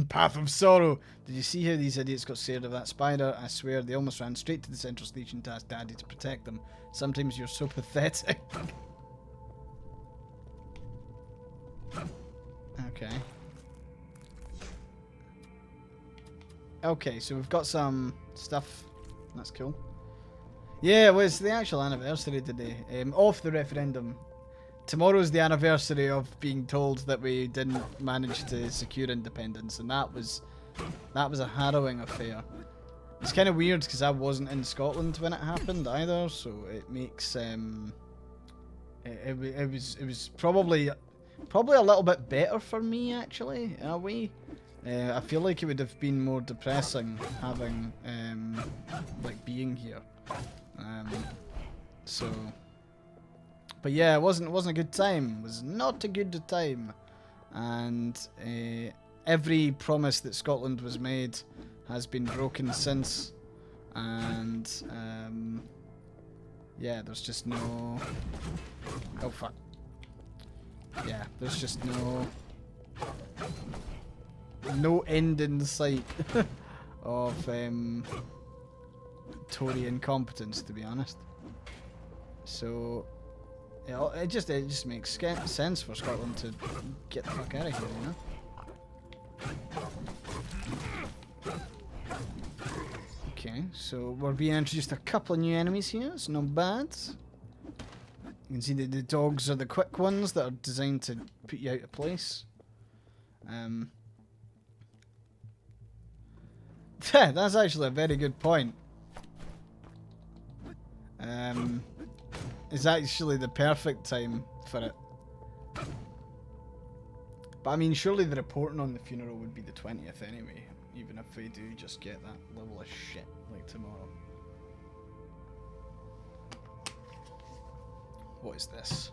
Path of Sorrow. Did you see how these idiots got scared of that spider? I swear they almost ran straight to the central station to ask Daddy to protect them. Sometimes you're so pathetic. Okay. Okay, so we've got some stuff. That's cool. Yeah, well, it's the actual anniversary today of the referendum. Tomorrow's the anniversary of being told that we didn't manage to secure independence, and that was a harrowing affair. It's kind of weird because I wasn't in Scotland when it happened either, so it makes it was probably a little bit better for me actually in a way. I feel like it would have been more depressing having like being here. So. But yeah, it wasn't a good time. It was not a good time. And every promise that Scotland was made has been broken since. And yeah, there's just no... Oh fuck. Yeah, there's just no end in sight of Tory incompetence, to be honest. So... It just makes sense for Scotland to get the fuck out of here, you know? Okay, so we're being introduced to a couple of new enemies here. It's not bad. You can see that the dogs are the quick ones that are designed to put you out of place. That's actually a very good point. Is actually the perfect time for it. But I mean, surely the reporting on the funeral would be the 20th anyway, even if we do just get that level of shit like tomorrow. What is this?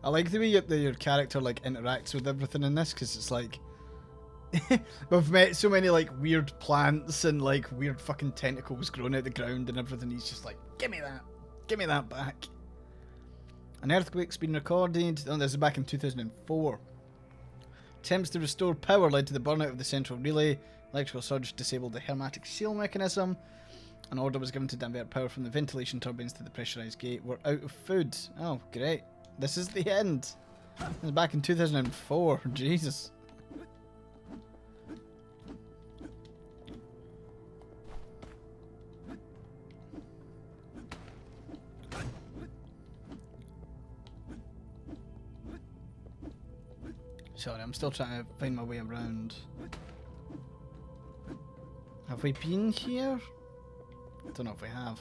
I like the way your character like interacts with everything in this, because it's like we've met so many like weird plants and like weird fucking tentacles growing out the ground and everything. He's just like, give me that back. An earthquake's been recorded. Oh, this is back in 2004. Attempts to restore power led to the burnout of the central relay. Electrical surge disabled the hermetic seal mechanism. An order was given to divert power from the ventilation turbines to the pressurized gate. We're out of food. Oh, great. This is the end. This is back in 2004. Jesus. Sorry, I'm still trying to find my way around. Have we been here? I don't know if we have.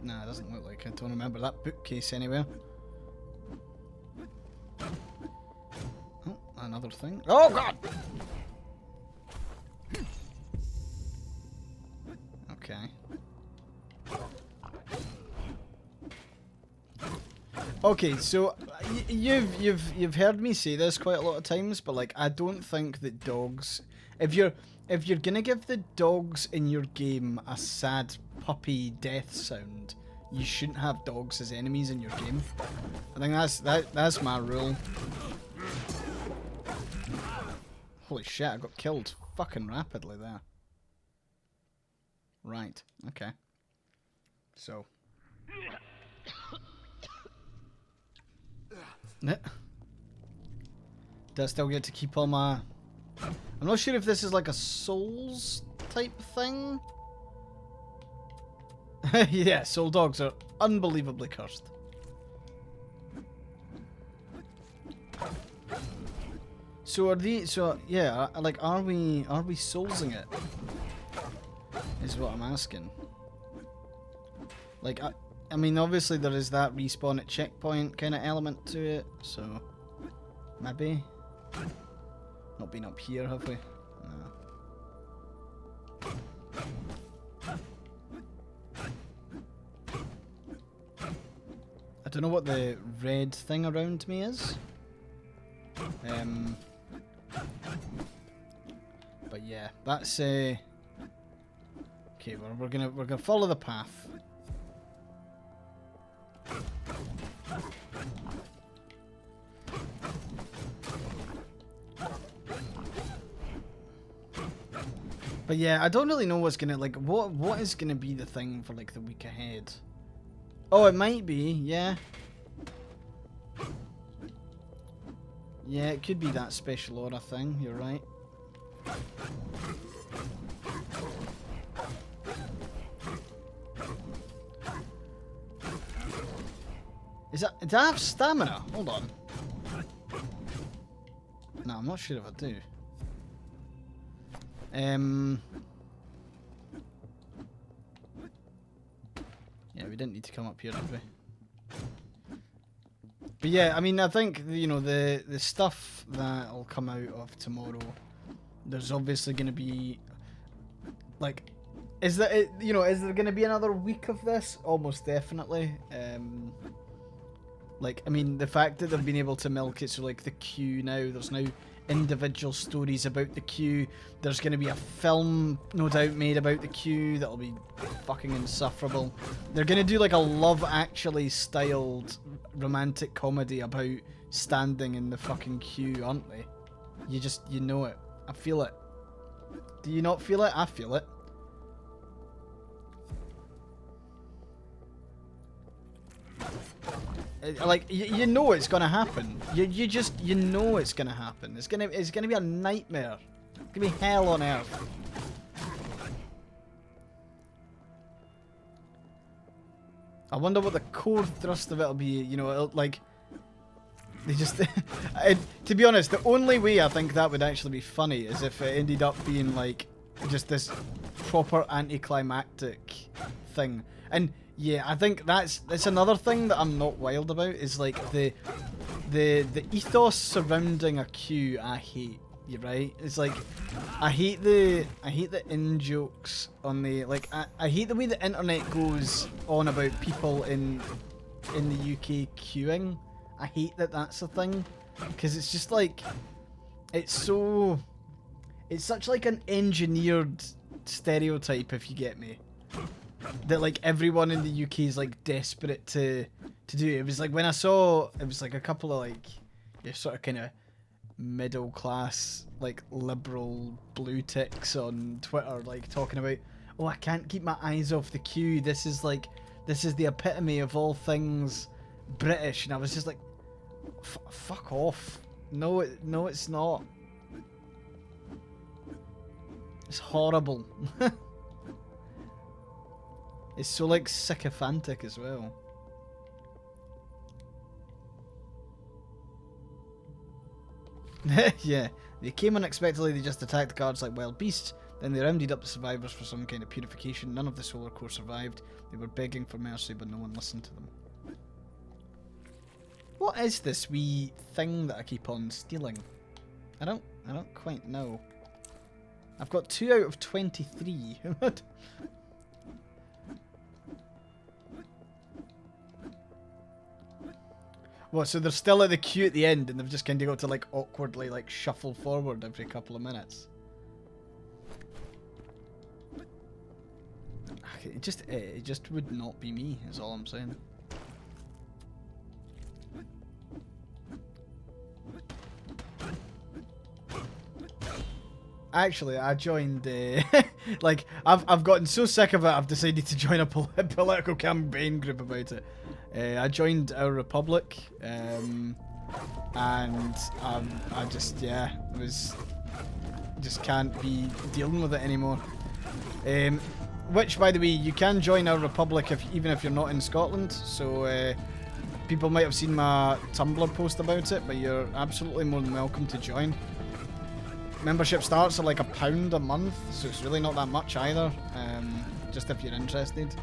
Nah, it doesn't look like it. I don't remember that bookcase anywhere. Oh, another thing. Oh god! Okay. Okay, so you've heard me say this quite a lot of times, but like I don't think that dogs, if you're gonna give the dogs in your game a sad puppy death sound, you shouldn't have dogs as enemies in your game. I think that's my rule. Holy shit, I got killed fucking rapidly there. Right, okay. So. Do I still get to keep all my... I'm not sure if this is like a Souls type thing. Yeah, soul dogs are unbelievably cursed. So are these... So, yeah, like, are we soulsing it? Is what I'm asking. Like, I mean, obviously there is that respawn at checkpoint kind of element to it, so... Maybe? Not been up here, have we? No. I don't know what the red thing around me is. But yeah, that's okay. We're gonna follow the path. But yeah, I don't really know what's gonna like what is gonna be the thing for like the week ahead. Oh, it might be, yeah. Yeah, it could be that special aura thing, you're right. Do I have stamina? Hold on. No, I'm not sure if I do. Yeah, we didn't need to come up here, did we? But yeah, I mean, I think, you know, the stuff that'll come out of tomorrow, there's obviously going to be, like, is there going to be another week of this? Almost definitely. Like, I mean, the fact that they've been able to milk it, so like the queue now, there's now individual stories about the queue. There's going to be a film, no doubt, made about the queue that'll be fucking insufferable. They're going to do like a Love Actually styled romantic comedy about standing in the fucking queue, aren't they? You know it. I feel it. Do you not feel it? I feel it. Like, you know it's gonna happen. You know it's gonna happen. It's gonna be a nightmare. It's gonna be hell on earth. I wonder what the core thrust of it'll be. You know, like they just. To be honest, the only way I think that would actually be funny is if it ended up being like just this proper anticlimactic thing. And yeah, I think that's another thing that I'm not wild about is like the ethos surrounding a queue. I hate. You're right. It's like I hate the in jokes on the like. I hate the way the internet goes on about people in the UK queuing. I hate that that's a thing because it's just like it's such like an engineered stereotype, if you get me. That like everyone in the UK is like desperate to do it. It was like when I saw it was like a couple of like sort of kind of middle class like liberal blue ticks on Twitter like talking about, oh, I can't keep my eyes off the queue. This is the epitome of all things British, and I was just like, fuck off. No, it's not. It's horrible. It's so like sycophantic as well. Yeah, they came unexpectedly, they just attacked the guards like wild beasts, then they rounded up the survivors for some kind of purification. None of the Solar Corps survived. They were begging for mercy, but no one listened to them. What is this wee thing that I keep on stealing? I don't quite know. I've got 2 out of 23. What, so they're still at the queue at the end and they've just kind of got to like awkwardly like shuffle forward every couple of minutes? It just would not be me, is all I'm saying. Actually, I joined. Like, I've gotten so sick of it. I've decided to join a political campaign group about it. I joined Our Republic, and I just just can't be dealing with it anymore. Which, by the way, you can join Our Republic even if you're not in Scotland. So people might have seen my Tumblr post about it, but you're absolutely more than welcome to join. Membership starts at like £1 a month, so it's really not that much either, just if you're interested.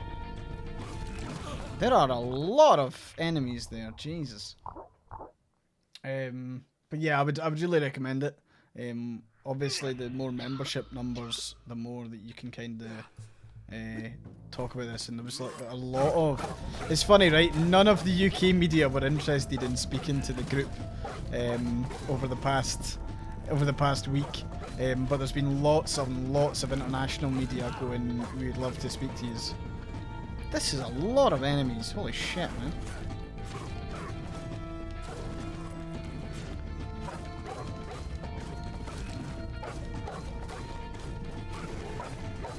There are a lot of enemies there, Jesus. But yeah, I would really recommend it. Obviously, the more membership numbers, the more that you can kind of talk about this. And there was like a lot of... It's funny, right? None of the UK media were interested in speaking to the group over the past week, but there's been lots of international media going, we'd love to speak to you. This is a lot of enemies, holy shit, man.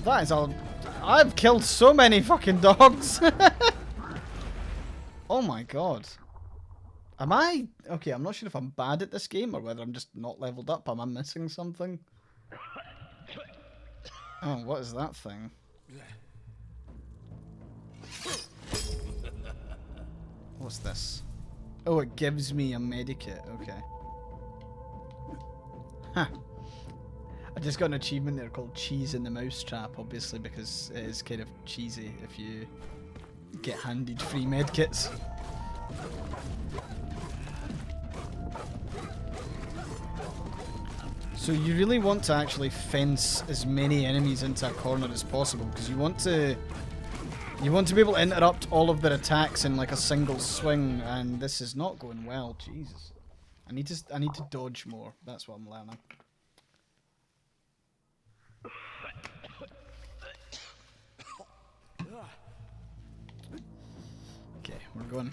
That is all. I've killed so many fucking dogs. Oh my god. Am I... Okay, I'm not sure if I'm bad at this game or whether I'm just not leveled up. Am I missing something? Oh, what is that thing? What's this? Oh, it gives me a medikit. Okay. Huh. I just got an achievement there called Cheese in the Mousetrap, obviously, because it is kind of cheesy if you get handed free medkits. So you really want to actually fence as many enemies into a corner as possible, because you want to be able to interrupt all of their attacks in like a single swing, and this is not going well. Jesus, I need to dodge more. That's what I'm learning. Okay, we're going.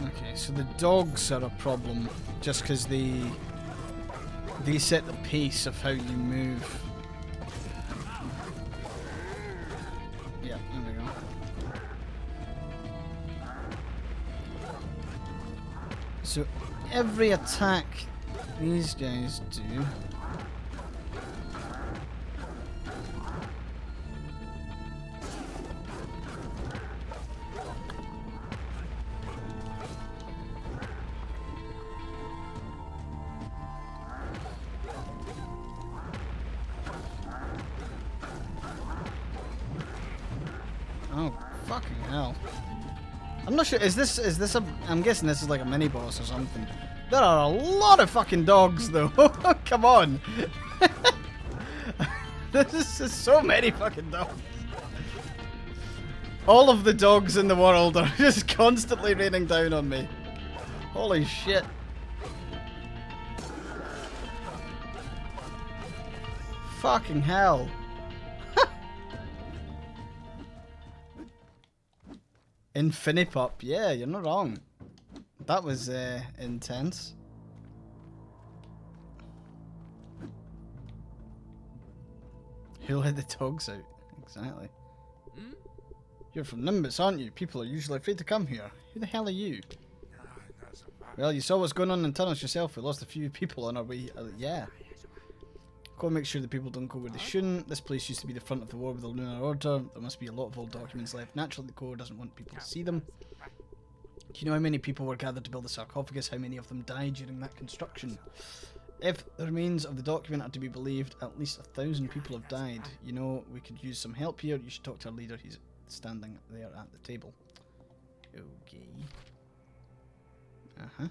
Okay, so the dogs are a problem just because they set the pace of how you move. Yeah, there we go. So every attack these guys do Oh, fucking hell. I'm not sure, is this a... I'm guessing this is like a mini-boss or something. There are a lot of fucking dogs, though. Come on. This is so many fucking dogs. All of the dogs in the world are just constantly raining down on me. Holy shit. Fucking hell. Infinipup, yeah, you're not wrong. That was intense. Who let the dogs out? Exactly. You're from Nimbus, aren't you? People are usually afraid to come here. Who the hell are you? Well, you saw what's going on in tunnels yourself. We lost a few people on our way. Yeah. Go and make sure the people don't go where they shouldn't. This place used to be the front of the war with the Lunar Order. There must be a lot of old documents left. Naturally, the Corps doesn't want people to see them. Do you know how many people were gathered to build the sarcophagus? How many of them died during that construction? If the remains of the document are to be believed, at least 1,000 people have died. You know, we could use some help here. You should talk to our leader. He's standing there at the table. Okay. Uh-huh.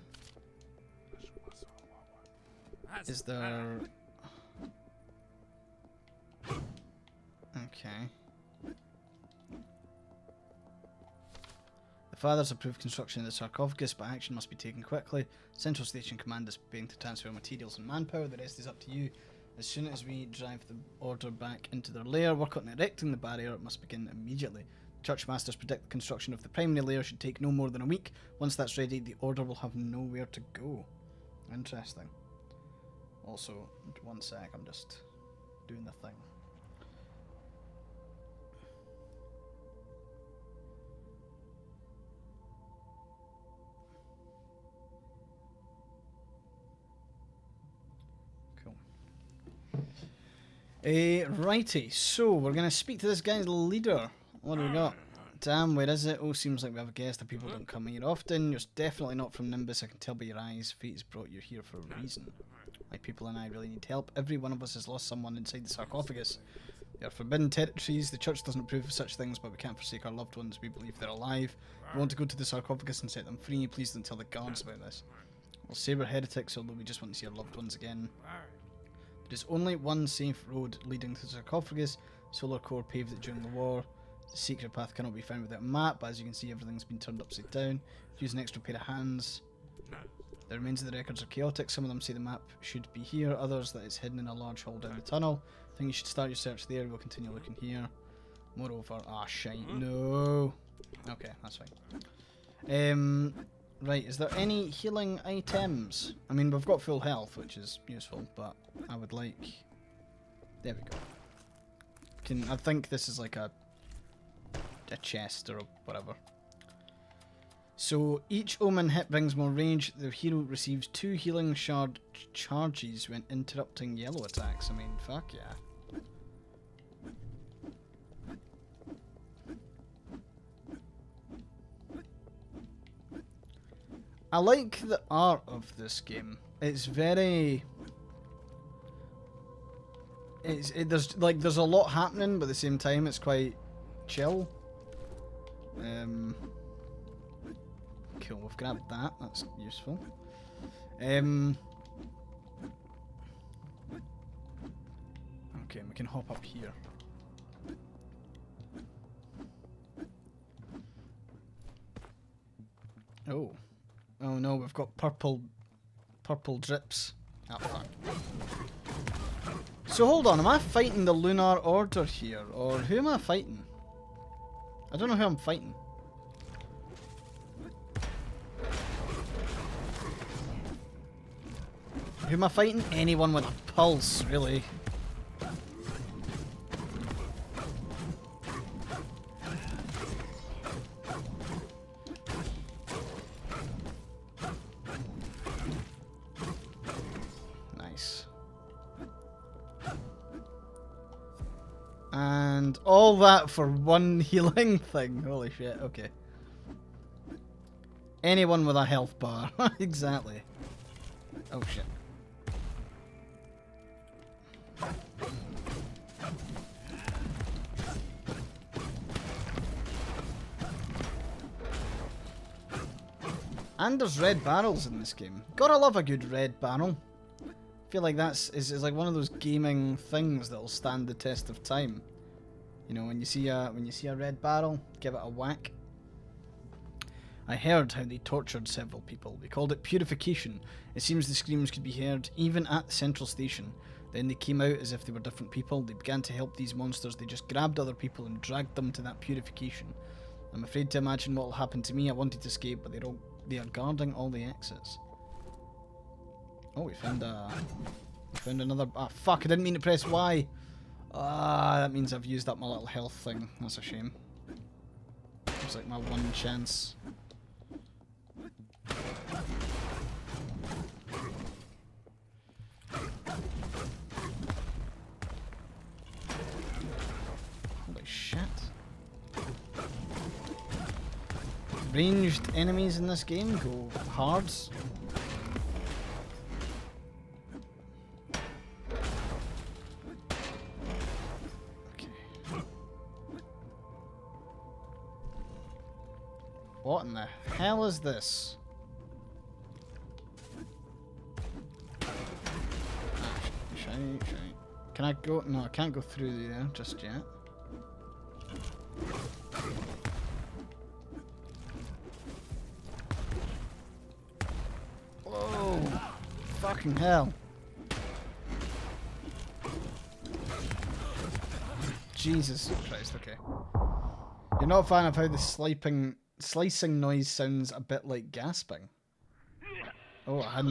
Is there... Okay. Father's approved construction of the sarcophagus, but action must be taken quickly. Central Station Command is being to transfer materials and manpower. The rest is up to you. As soon as we drive the order back into their lair, work on erecting the barrier. It must begin immediately. Church masters predict the construction of the primary layer should take no more than a week. Once that's ready, the order will have nowhere to go. Interesting. Also, one sec, I'm just doing the thing. Righty, so we're going to speak to this guy's leader. What do we got? Damn, where is it? Oh, seems like we have a guest. The people don't come here often. You're definitely not from Nimbus. I can tell by your eyes. Fate has brought you here for a reason. My people and I really need help. Every one of us has lost someone inside the sarcophagus. They are forbidden territories. The church doesn't approve of such things, but we can't forsake our loved ones. We believe they're alive. We want to go to the sarcophagus and set them free. Please don't tell the guards about this. We'll say we're heretics, although we just want to see our loved ones again. There's only one safe road leading to the sarcophagus. Solar Corps paved it during the war. The secret path cannot be found without a map, but as you can see, everything's been turned upside down. Use an extra pair of hands. The remains of the records are chaotic. Some of them say the map should be here, others that it's hidden in a large hole down the tunnel. I think you should start your search there. We'll continue looking here. Moreover, shite, no. Okay, that's fine. Right, is there any healing items? I mean, we've got full health, which is useful, but I would like... There we go. I think this is like a chest or whatever. So, each Omen hit brings more range. The hero receives 2 healing shard charges when interrupting yellow attacks. I mean, fuck yeah. I like the art of this game. It's very... there's a lot happening, but at the same time it's quite chill. Cool, we've grabbed that. That's useful. Okay, we can hop up here. Oh. Oh no, we've got purple drips. Oh fuck. So hold on, am I fighting the Lunar Order here? Or who am I fighting? I don't know who I'm fighting. Who am I fighting? Anyone with a pulse, really. Nice. And all that for one healing thing. Holy shit, okay. Anyone with a health bar. Exactly. Oh shit. And there's red barrels in this game. Gotta love a good red barrel. I feel like that's is like one of those gaming things that'll stand the test of time. You know, when you see a red barrel, give it a whack. I heard how they tortured several people. They called it purification. It seems the screams could be heard even at the central station. Then they came out as if they were different people. They began to help these monsters. They just grabbed other people and dragged them to that purification. I'm afraid to imagine what will happen to me. I wanted to escape, but they are guarding all the exits. Oh, we found another... Ah, fuck, I didn't mean to press Y. Ah, that means I've used up my little health thing. That's a shame. It's like my one chance. Holy shit. Ranged enemies in this game go hard. What in the hell is this? Shiny. Can I go? No, I can't go through there just yet. Fucking hell. Jesus Christ, okay. You're not a fan of how the slicing noise sounds a bit like gasping. Oh, I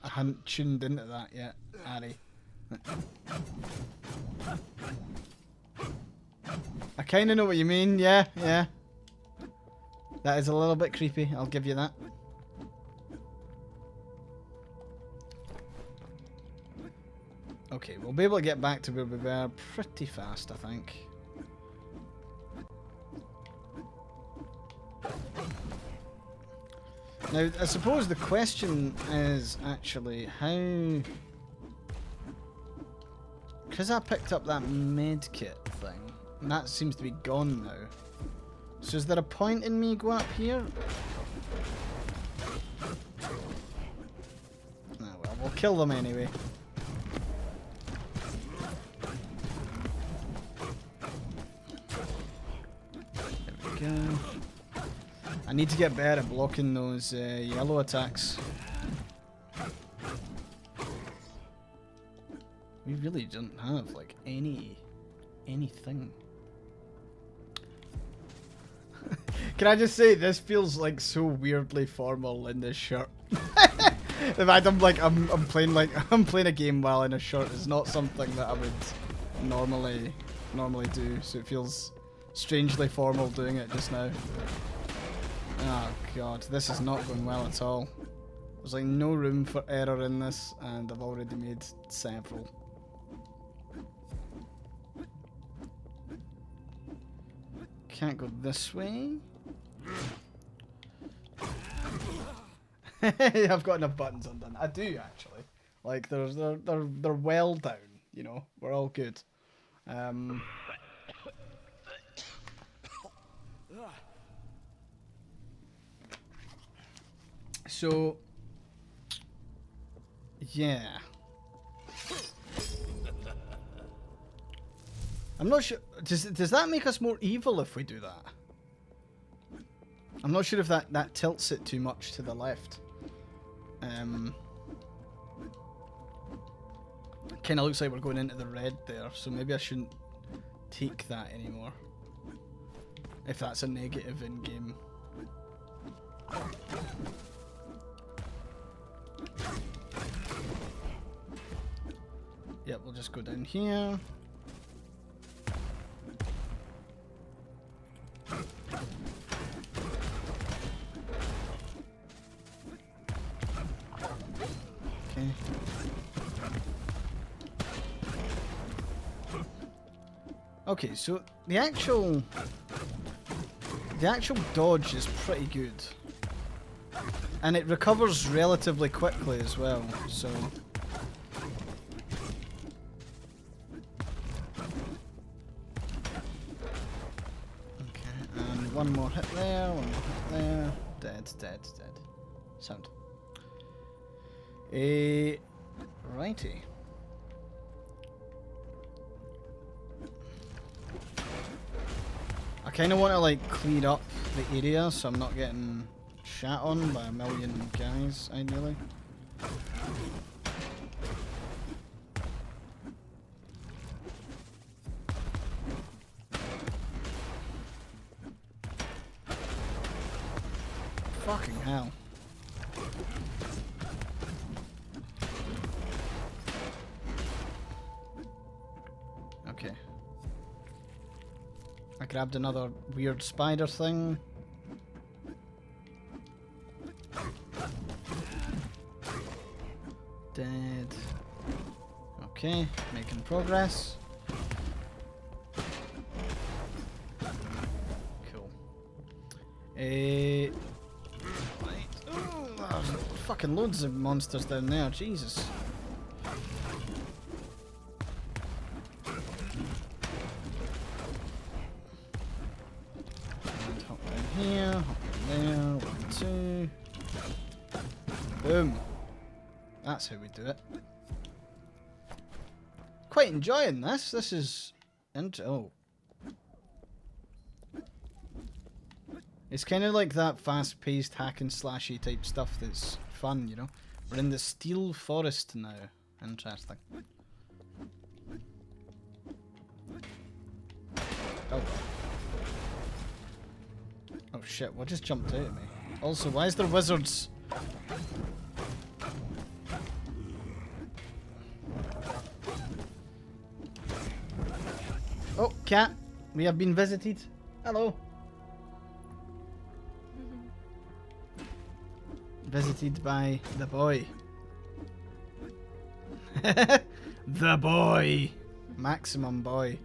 hadn't tuned into that yet, Ari. I kinda know what you mean, yeah. That is a little bit creepy, I'll give you that. Okay, we'll be able to get back to where we were pretty fast, I think. Now, I suppose the question is actually how... Because I picked up that medkit thing, and that seems to be gone now. So is there a point in me going up here? Oh well, we'll kill them anyway. There we go. I need to get better at blocking those yellow attacks. We really don't have like anything. Can I just say this feels like so weirdly formal in this shirt. In fact, I'm playing a game while in a shirt. It's not something that I would normally do. So it feels strangely formal doing it just now. Oh god, this is not going well at all. There's like no room for error in this, and I've already made several. Can't go this way. I've got enough buttons undone. I do actually. Like they're well down. You know, we're all good. So yeah. I'm not sure. Does that make us more evil if we do that? I'm not sure if that tilts it too much to the left. Kind of looks like we're going into the red there, so maybe I shouldn't take that anymore. If that's a negative in game. Yep, we'll just go down here. Okay. Okay, so the actual dodge is pretty good. And it recovers relatively quickly as well, so... Okay, and one more hit there, one more hit there. Dead. Sound. Righty. I kind of want to like clean up the area so I'm not getting shat on by a million guys, ideally. Fucking hell. Okay. I grabbed another weird spider thing. Dead. Okay, making progress. Cool. Right. Oh, there's fucking loads of monsters down there, Jesus. And hop down here, hop down there, 1, 2. Boom. That's how we do it. Quite enjoying this. This is... oh. It's kind of like that fast-paced hack and slashy type stuff that's fun, you know? We're in the Steel Forest now. Interesting. Oh. Oh shit, what just jumped out at me? Also, why is there wizards? Oh, cat. We have been visited. Hello. Visited by the boy. The boy. Maximum boy.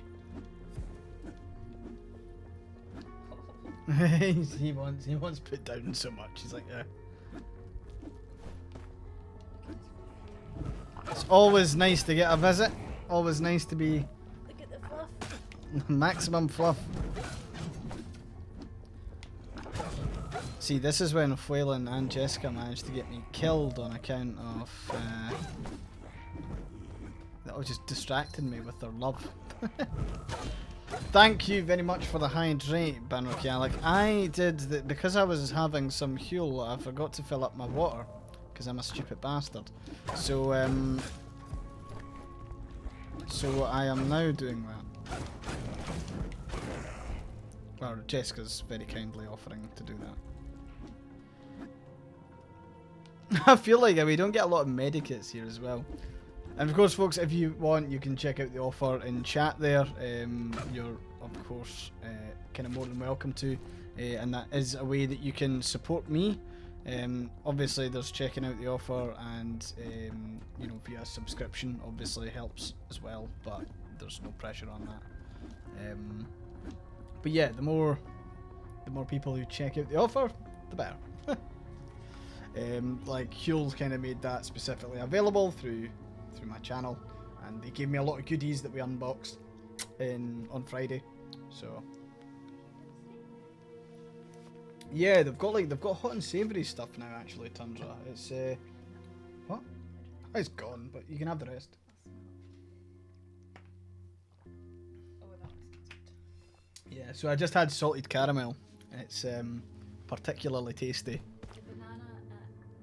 he wants put down so much. He's like, yeah. It's always nice to get a visit. Always nice to be. Look at the fluff. Maximum fluff. See, this is when Phelan and Jessica managed to get me killed on account of that was just distracting me with their love. Thank you very much for the hydrate, Banrokialek. I did that because I was having some fuel. I forgot to fill up my water because I'm a stupid bastard. So I am now doing that. Well, Jessica's very kindly offering to do that. I feel like we don't get a lot of medikits here as well. And of course, folks, if you want, you can check out the offer in chat there. You're, of course, kind of more than welcome to. And that is a way that you can support me. Obviously, there's checking out the offer and, you know, via subscription obviously helps as well. But there's no pressure on that. But yeah, the more people who check out the offer, the better. Like Huel kind of made that specifically available through my channel, and they gave me a lot of goodies that we unboxed on Friday. So yeah, they've got hot and savoury stuff now. Actually, Tundra, it's what? It's gone, but you can have the rest. Yeah, so I just had salted caramel. It's particularly tasty.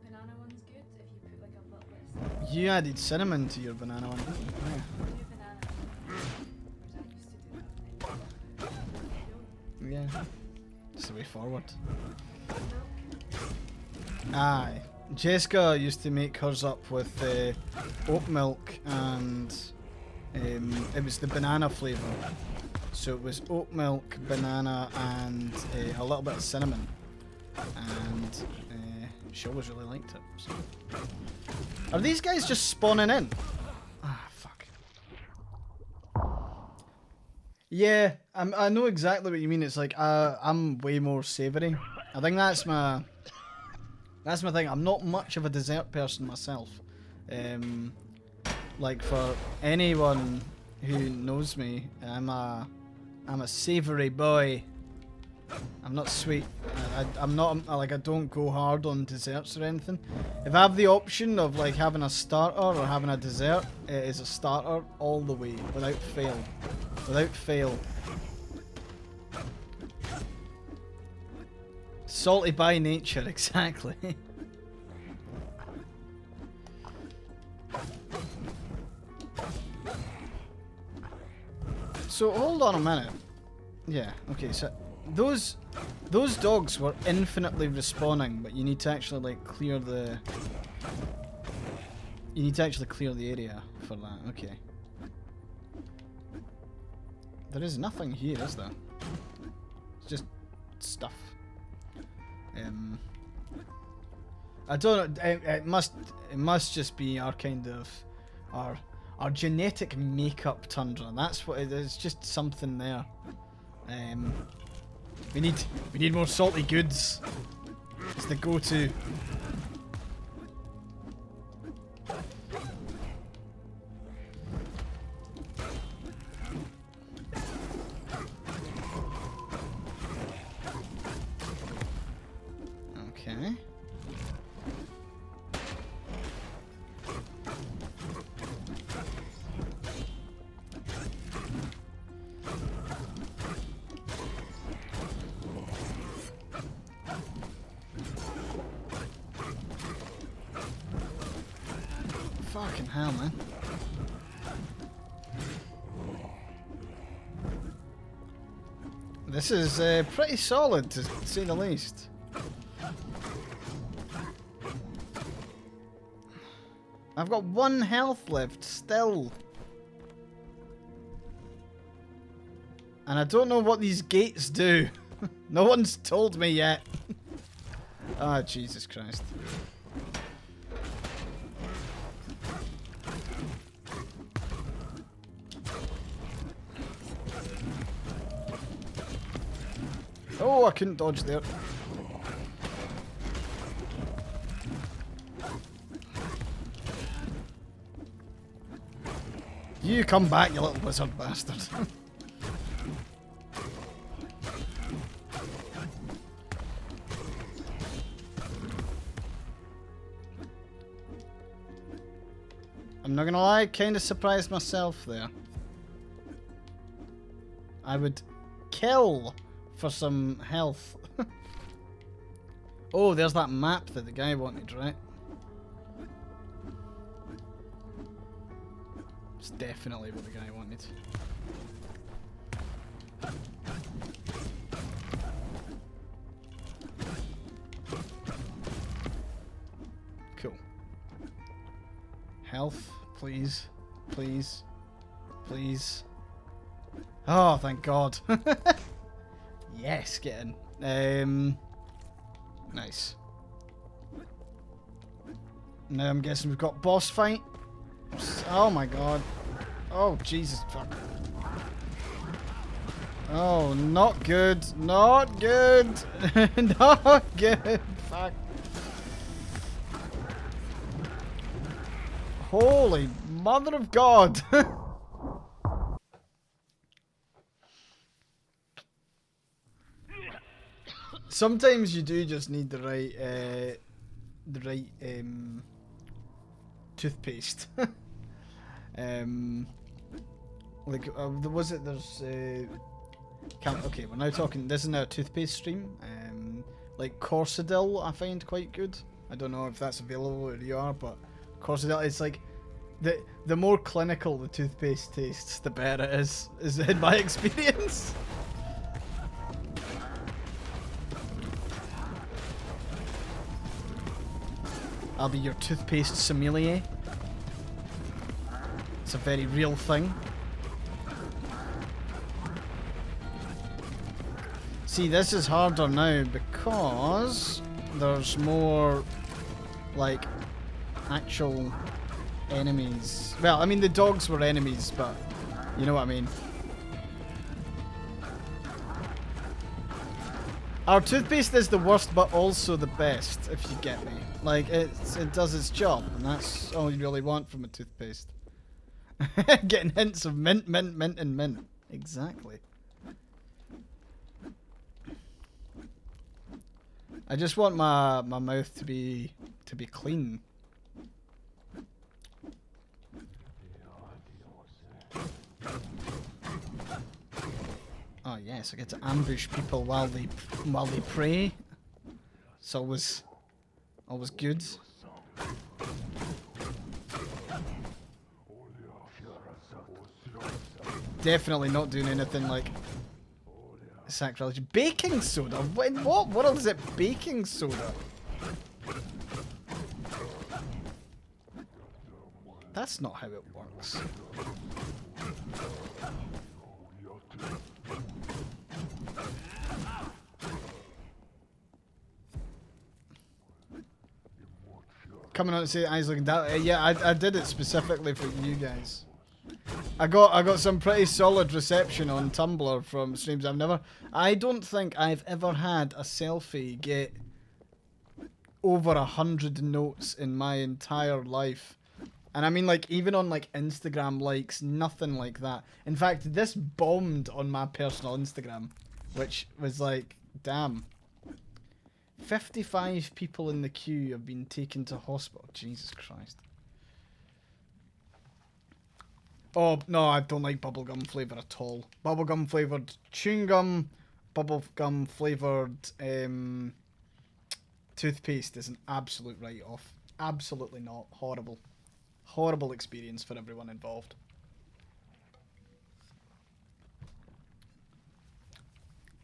Banana one's good if you put like a little bit of You added cinnamon to your banana one, didn't you? banana. Whereas I used to do that. Yeah. It's the way forward. Aye. Jessica used to make hers up with oat milk and it was the banana flavour. So it was oat milk, banana and a little bit of cinnamon. And she always really liked it. So. Are these guys just spawning in? Ah, fuck. Yeah, I know exactly what you mean. It's like I'm way more savoury. I think that's my thing. I'm not much of a dessert person myself. Like for anyone who knows me, I'm a savoury boy. I'm not sweet. I'm not like I don't go hard on desserts or anything. If I have the option of like having a starter or having a dessert, it is a starter all the way, without fail. Without fail. Salty by nature, exactly. So hold on a minute. Yeah, okay, so those dogs were infinitely respawning, but you need to actually like clear the area for that. Okay. There is nothing here, is there? It's just stuff. I don't know. It must just be our kind of our genetic makeup, Tundra. That's what it is. Just something there. We need more salty goods. It's the go-to. Okay. Fucking hell, man. This is pretty solid, to say the least. I've got 1 health left, still. And I don't know what these gates do. No one's told me yet. Ah, Jesus Christ. Oh, I couldn't dodge there. You come back, you little wizard bastard. I'm not gonna lie, kinda surprised myself there. I would kill for some health. Oh, there's that map that the guy wanted, right? It's definitely what the guy wanted. Cool. Health, please. Please. Please. Oh, thank God. Yes, get in. Nice. Now I'm guessing we've got boss fight. Oh my God. Oh, Jesus. Fuck. Oh, not good. Not good. Not good. Fuck. Holy mother of God. Sometimes you do just need the right toothpaste. Like, was it? There's okay, we're now talking. This is now a toothpaste stream. Like Corsadil, I find quite good. I don't know if that's available where you are, but Corsadil, it's like the more clinical the toothpaste tastes, the better it is in my experience. I'll be your toothpaste sommelier. It's a very real thing. See, this is harder now because there's more, like, actual enemies. Well, I mean, the dogs were enemies, but you know what I mean. Our toothpaste is the worst, but also the best, if you get me. Like, it does its job, and that's all you really want from a toothpaste. Getting hints of mint, mint, mint, and mint. Exactly. I just want my mouth to be clean. Oh yes, I get to ambush people while they pray. It's always good. Definitely not doing anything like sacrilege. Baking soda? In what world is it baking soda? That's not how it works. Coming on to say eyes looking down. Yeah, I did it specifically for you guys. I got some pretty solid reception on Tumblr from streams. I don't think I've ever had a selfie get over 100 notes in my entire life. And I mean, like, even on like Instagram likes, nothing like that. In fact, this bombed on my personal Instagram, which was like, damn. 55 people in the queue have been taken to hospital. Jesus Christ. Oh, no, I don't like bubblegum flavour at all. Bubblegum flavoured chewing gum, bubblegum flavoured toothpaste is an absolute write-off. Absolutely not. Horrible. Horrible experience for everyone involved.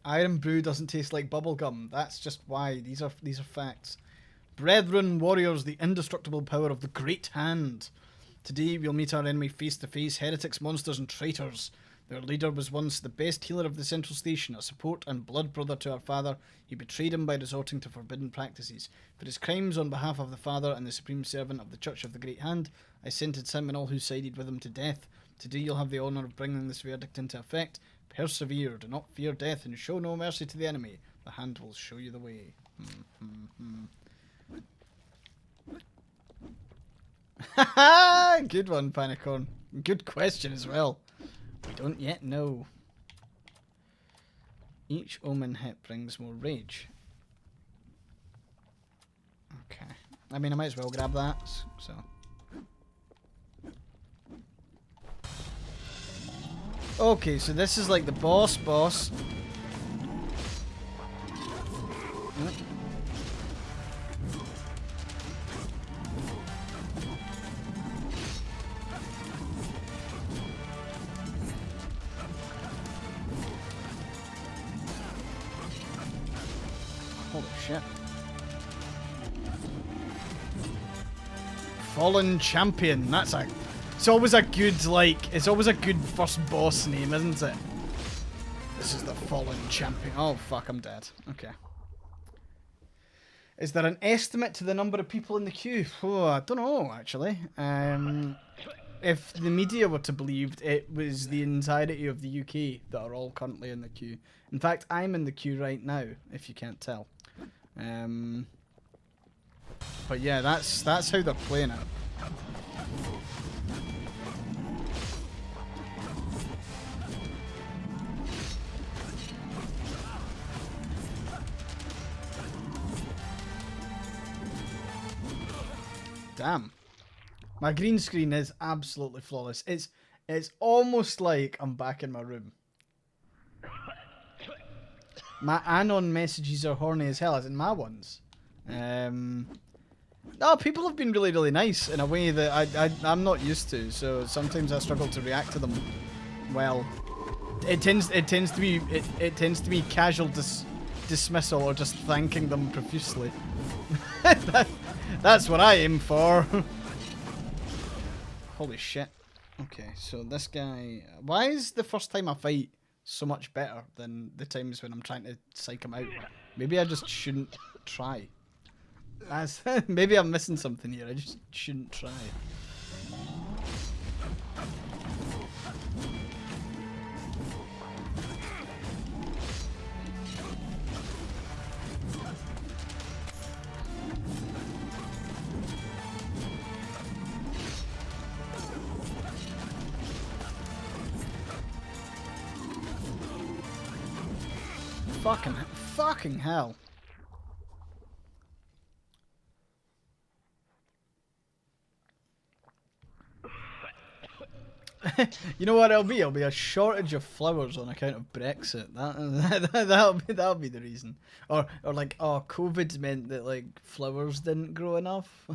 Iron brew doesn't taste like bubblegum. That's just why. These are facts. Brethren, warriors, the indestructible power of the Great Hand. Today we'll meet our enemy face to face, heretics, monsters and traitors. Their leader was once the best healer of the Central Station, a support and blood brother to our father. He betrayed him by resorting to forbidden practices. For his crimes on behalf of the father and the supreme servant of the Church of the Great Hand, I sentenced him and all who sided with him to death. Today you'll have the honour of bringing this verdict into effect. Persevere, do not fear death, and show no mercy to the enemy. The Hand will show you the way. Good one, Panicorn. Good question as well. We don't yet know. Each omen hit brings more rage. Okay. I mean, I might as well grab that, so... Okay, so this is like the boss. Holy shit. Fallen Champion, that's a... It's always a good, like, it's always a good first boss name, isn't it? This is the Fallen Champion. Oh, fuck, I'm dead. Okay. Is there an estimate to the number of people in the queue? Oh, I don't know, actually. If the media were to believe, it was the entirety of the UK that are all currently in the queue. In fact, I'm in the queue right now, if you can't tell. But yeah, that's how they're playing it. Damn. My green screen is absolutely flawless. It's almost like I'm back in my room. My anon messages are horny as hell, as in my ones. No, people have been really, really nice in a way that I'm not used to, so sometimes I struggle to react to them well. It tends to be casual dismissal or just thanking them profusely. That's what I aim for. Holy shit. Okay, so this guy... Why is the first time I fight so much better than the times when I'm trying to psych him out? Maybe I just shouldn't try. Maybe I'm missing something here. I just shouldn't try. Fucking hell. You know what it'll be? It'll be a shortage of flowers on account of Brexit. That'll be the reason. Or like, oh, COVID meant that like flowers didn't grow enough.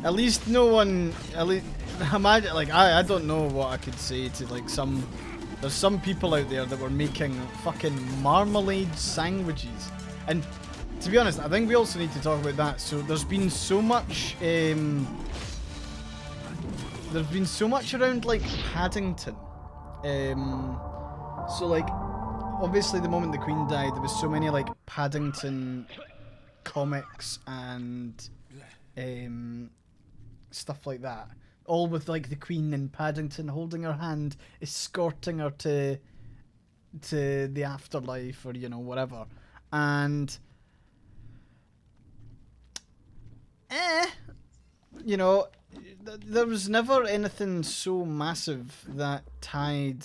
At least no one. Imagine, like, I don't know what I could say to like some. There's some people out there that were making fucking marmalade sandwiches, and to be honest, I think we also need to talk about that. So there's been so much. There's been so much around like Paddington. So like, obviously the moment the Queen died, there was so many like Paddington comics and stuff like that. All with like the Queen and Paddington holding her hand, escorting her to the afterlife or, you know, whatever. And you know, there was never anything so massive that tied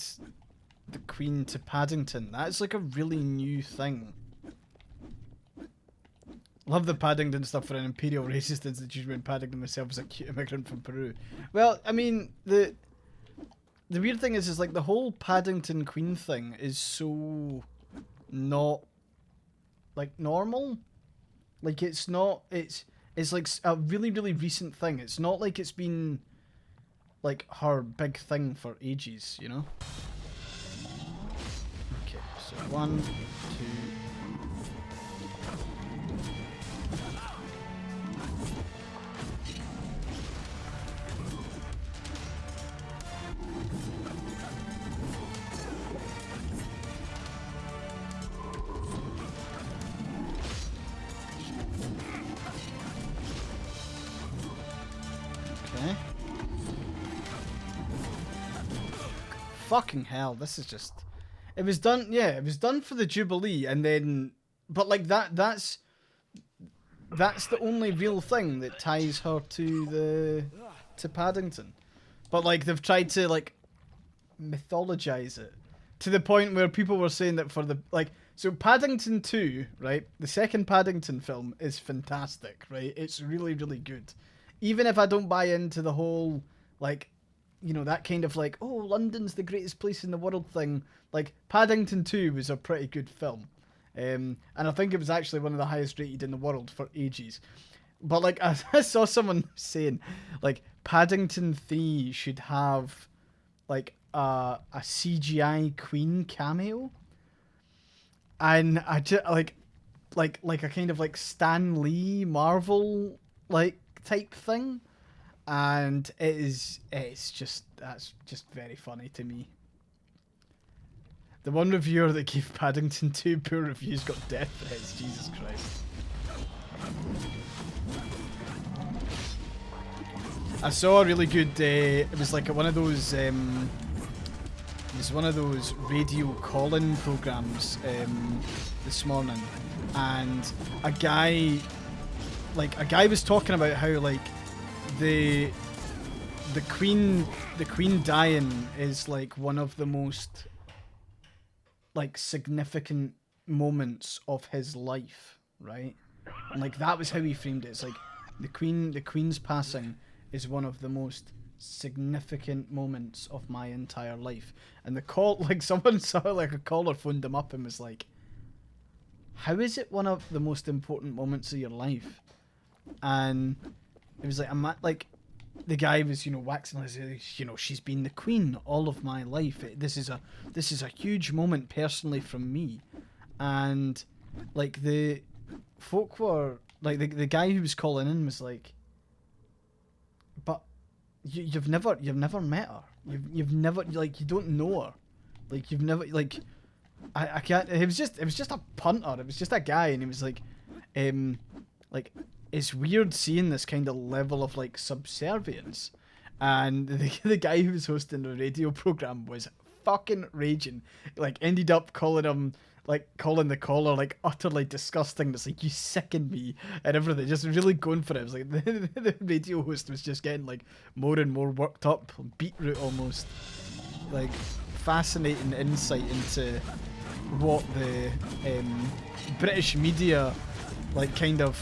the Queen to Paddington. That's like a really new thing. Love the Paddington stuff for an imperial racist institution when Paddington himself was a cute immigrant from Peru. Well, I mean, the weird thing is like the whole Paddington Queen thing is so not like normal. Like it's not. It's like a really really recent thing. It's not like it's been like her big thing for ages, you know. Okay, so 1, 2. Okay. Fucking hell, this is just... It was done, yeah, it was done for the Jubilee, and then... But, like, that's the only real thing that ties her to Paddington. But, like, they've tried to, like, mythologize it. To the point where people were saying that for the, like... So, Paddington 2, right? The second Paddington film is fantastic, right? It's really, really good. Even if I don't buy into the whole, like, you know, that kind of like, oh, London's the greatest place in the world thing. Like, Paddington 2 was a pretty good film. And I think it was actually one of the highest rated in the world for ages. But, like, I saw someone saying, like, Paddington 3 should have, like, a CGI Queen cameo. And I just, like a kind of, like, Stan Lee Marvel, like, type thing, and that's just very funny to me. The one reviewer that gave Paddington 2 poor reviews got death threats. Jesus Christ. I saw a really good it was like one of those radio call-in programs this morning, and a guy was talking about how, like, the queen dying is, like, one of the most, like, significant moments of his life, right? And, like, that was how he framed it. It's like the queen's passing is one of the most significant moments of my entire life. And the call, like, someone saw, like, a caller phoned him up and was like, how is it one of the most important moments of your life? And it was like, like, the guy was, you know, waxing his, you know, she's been the queen all of my life. This is a huge moment personally from me. And, like, the folk were, like, the guy who was calling in was like, but you've never met her. You've never, like, you don't know her. Like, you've never, like, I can't, it was just a punter. It was just a guy, and he was like, it's weird seeing this kind of level of, like, subservience. And the guy who was hosting the radio program was fucking raging. Like, ended up calling the caller, like, utterly disgusting. It's like, you sicken me and everything. Just really going for it. It was like the radio host was just getting, like, more and more worked up, beetroot almost. Like, fascinating insight into what the British media, like, kind of...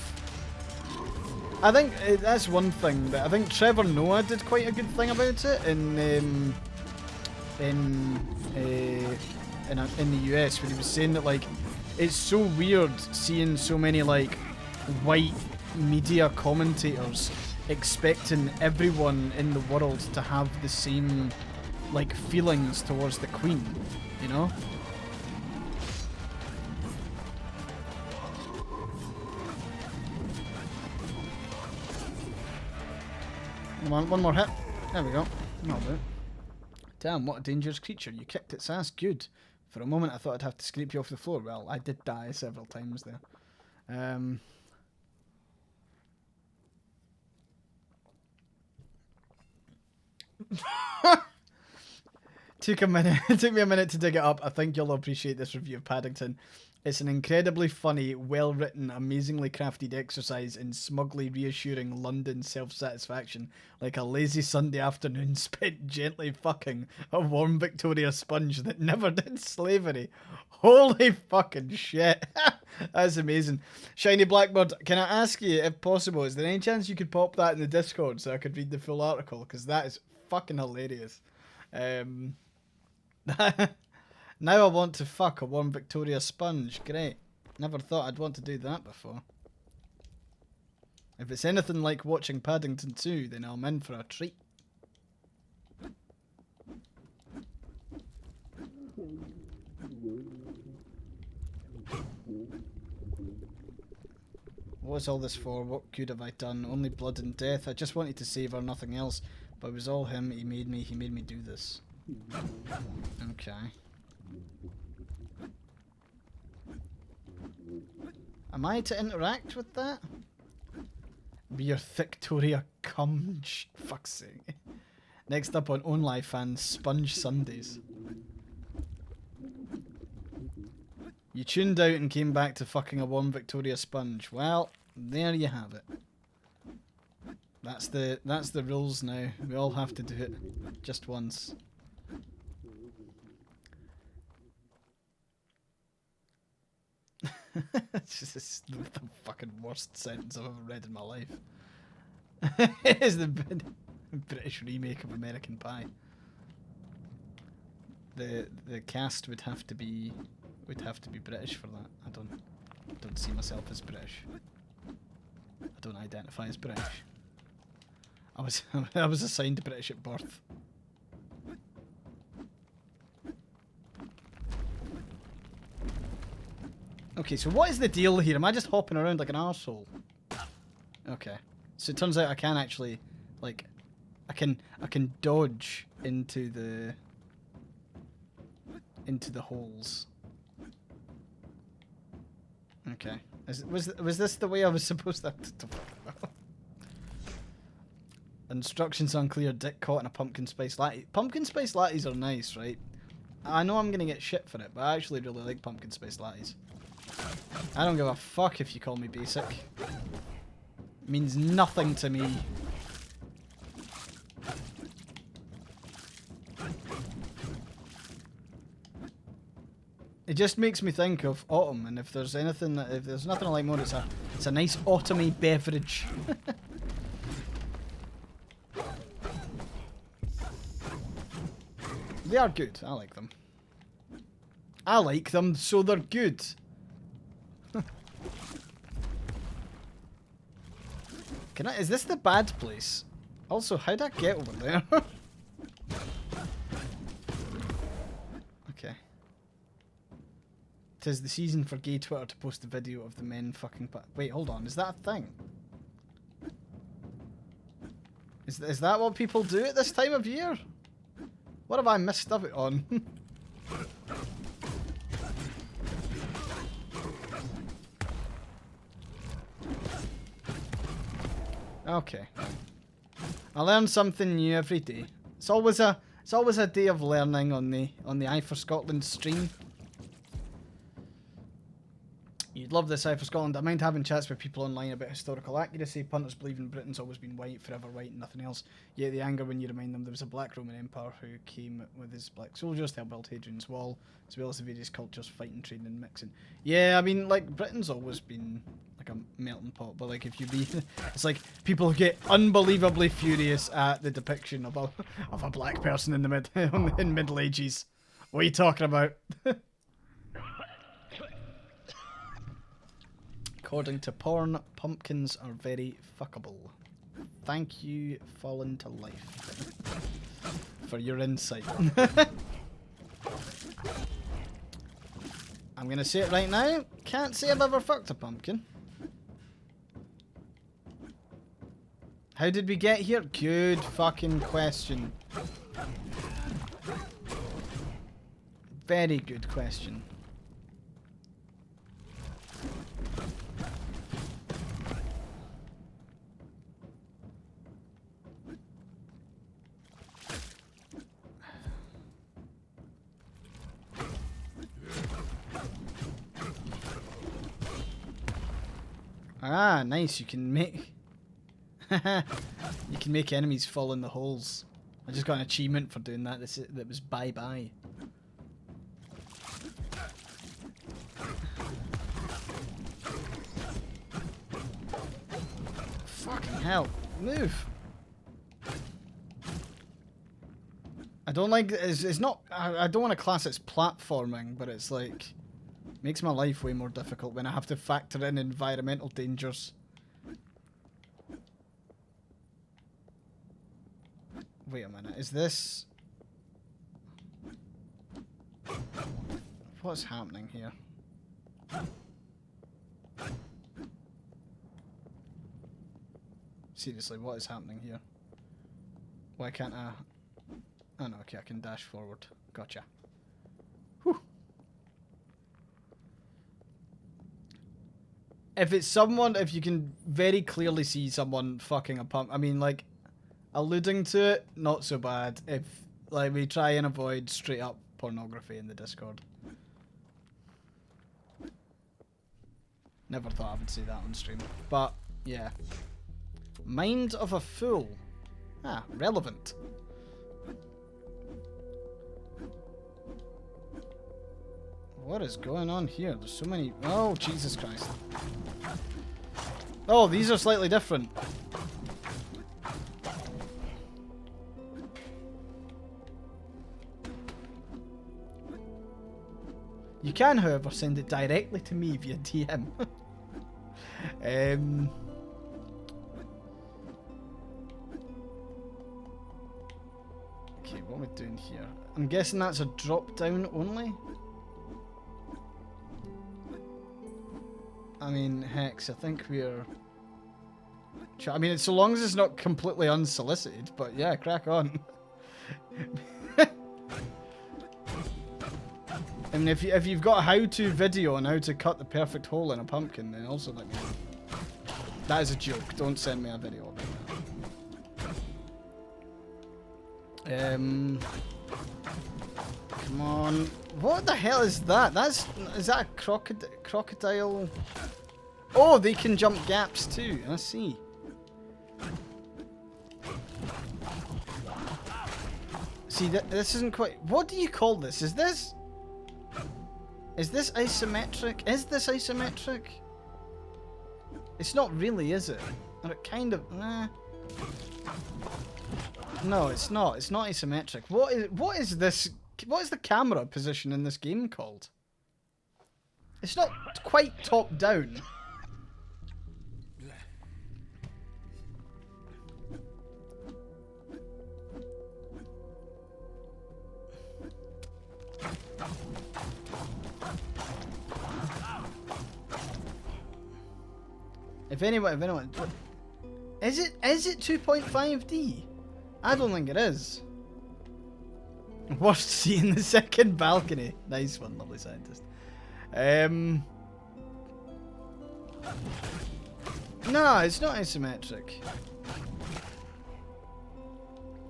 I think that's one thing that I think Trevor Noah did quite a good thing about it in the US, when he was saying that, like, it's so weird seeing so many, like, white media commentators expecting everyone in the world to have the same, like, feelings towards the Queen, you know? One more hit. There we go. Not bad. Damn, what a dangerous creature. You kicked its ass good. For a moment I thought I'd have to scrape you off the floor. Well, I did die several times there. Took me a minute to dig it up. I think you'll appreciate this review of Paddington. It's an incredibly funny, well-written, amazingly crafted exercise in smugly reassuring London self-satisfaction, like a lazy Sunday afternoon spent gently fucking a warm Victoria sponge that never did slavery. Holy fucking shit. That's amazing. Shiny Blackbird, can I ask you, if possible, is there any chance you could pop that in the Discord so I could read the full article? Because that is fucking hilarious. Now I want to fuck a warm Victoria sponge. Great. Never thought I'd want to do that before. If it's anything like watching Paddington 2, then I'm in for a treat. What's all this for? What good have I done? Only blood and death. I just wanted to save her, nothing else. But it was all him. He made me do this. Okay. Am I to interact with that? Be your Victoria cum. Fuck's sake. Next up on OnlyFans, Sponge Sundays. You tuned out and came back to fucking a warm Victoria sponge. Well, there you have it. That's the rules now. We all have to do it just once. It's just the fucking worst sentence I've ever read in my life. It is the British remake of American Pie. The cast would have to be British for that. I don't see myself as British. I don't identify as British. I was assigned British at birth. Okay, so what is the deal here? Am I just hopping around like an arsehole? Okay. So it turns out I can actually, like, I can dodge into the holes. Okay. Was this the way I was supposed to Instructions unclear. Dick caught in a pumpkin spice latte. Pumpkin spice lattes are nice, right? I know I'm gonna get shit for it, but I actually really like pumpkin spice lattes. I don't give a fuck if you call me basic. It means nothing to me. It just makes me think of autumn, and if there's nothing I like more, it's a nice autumny beverage. They are good. I like them. I like them, so they're good. Is this the bad place? Also, how'd I get over there? Okay. 'Tis the season for gay Twitter to post a video of the men fucking wait, hold on. Is that a thing? Is that what people do at this time of year? What have I missed out on? Okay. I learn something new every day. It's always a day of learning on the Eye for Scotland stream. You'd love this Eye for Scotland. I mind having chats with people online about historical accuracy. Punters believe in Britain's always been white, forever white, and nothing else. Yet the anger when you remind them there was a black Roman Empire who came with his black soldiers to help build Hadrian's Wall, as well as the various cultures fighting, trading, and mixing. Yeah, I mean, like, Britain's always been like a melting pot, but like, if you be, it's like people get unbelievably furious at the depiction of a black person in the in Middle Ages. What are you talking about? According to porn, pumpkins are very fuckable. Thank you, Fallen to Life, for your insight. I'm gonna say it right now. Can't say I've ever fucked a pumpkin. How did we get here? Good fucking question. Very good question. Ah, nice. You can make enemies fall in the holes. I just got an achievement for doing that. That was bye bye. Fucking hell! Move. I don't like. It's not. I don't want to class it as platforming, but it's like Makes my life way more difficult when I have to factor in environmental dangers. Wait a minute, is this... What's happening here? Seriously, what is happening here? Why can't I... Oh no, okay, I can dash forward. Gotcha. Whew. If it's someone, if you can very clearly see someone fucking a pump, I mean, like, alluding to it, not so bad. If, like, we try and avoid straight up pornography in the Discord. Never thought I would say that on stream. But, yeah. Mind of a Fool. Ah, relevant. What is going on here? There's so many... Oh, Jesus Christ. Oh, these are slightly different. You can, however, send it directly to me via DM. Okay, what are we doing here? I'm guessing that's a drop down only? I mean, Hex, I think we're... I mean, so long as it's not completely unsolicited, but yeah, crack on. I mean, if you've got a how-to video on how to cut the perfect hole in a pumpkin, then also let me know. That is a joke. Don't send me a video of that. Come on. What the hell is that? Is that a crocodile? Oh, they can jump gaps too. I see. See, this isn't quite... What do you call this? Is this isometric? Is this isometric? It's not really, is it? Or it kind of... Nah. No, it's not. It's not isometric. What is this... What is the camera position in this game called? It's not quite top down. If anyone, is it 2.5D? I don't think it is. Worst seeing the second balcony. Nice one, lovely scientist. No, it's not isometric.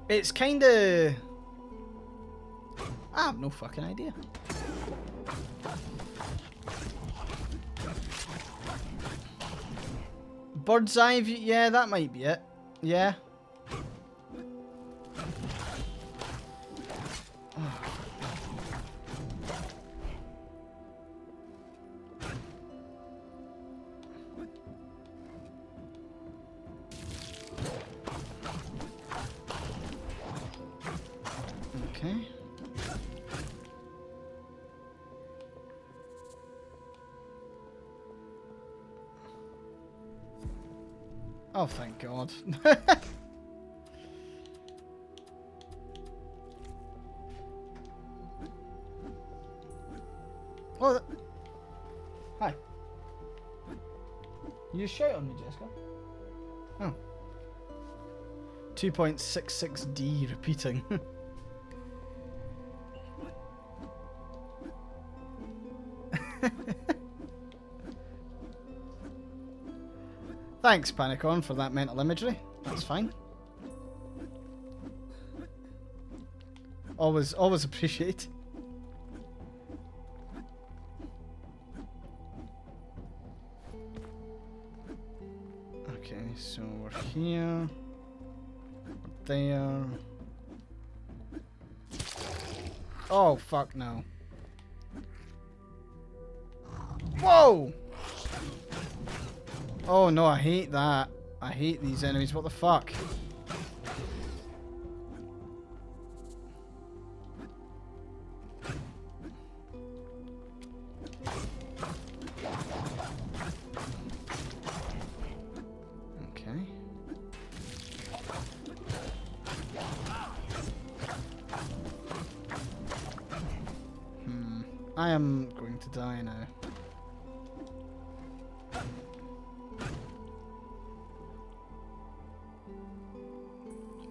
It's kinda... I have no fucking idea. Bird's eye view, yeah, that might be it. Yeah. Okay. Oh, thank God. Oh, hi. You shout on me, Jessica. Oh. 2.66D repeating. Thanks, Panicon, for that mental imagery. That's fine. Always appreciate. Okay, so we're here. We're there. Oh, fuck no. Whoa! Oh no, I hate that. I hate these enemies. What the fuck? I am going to die now.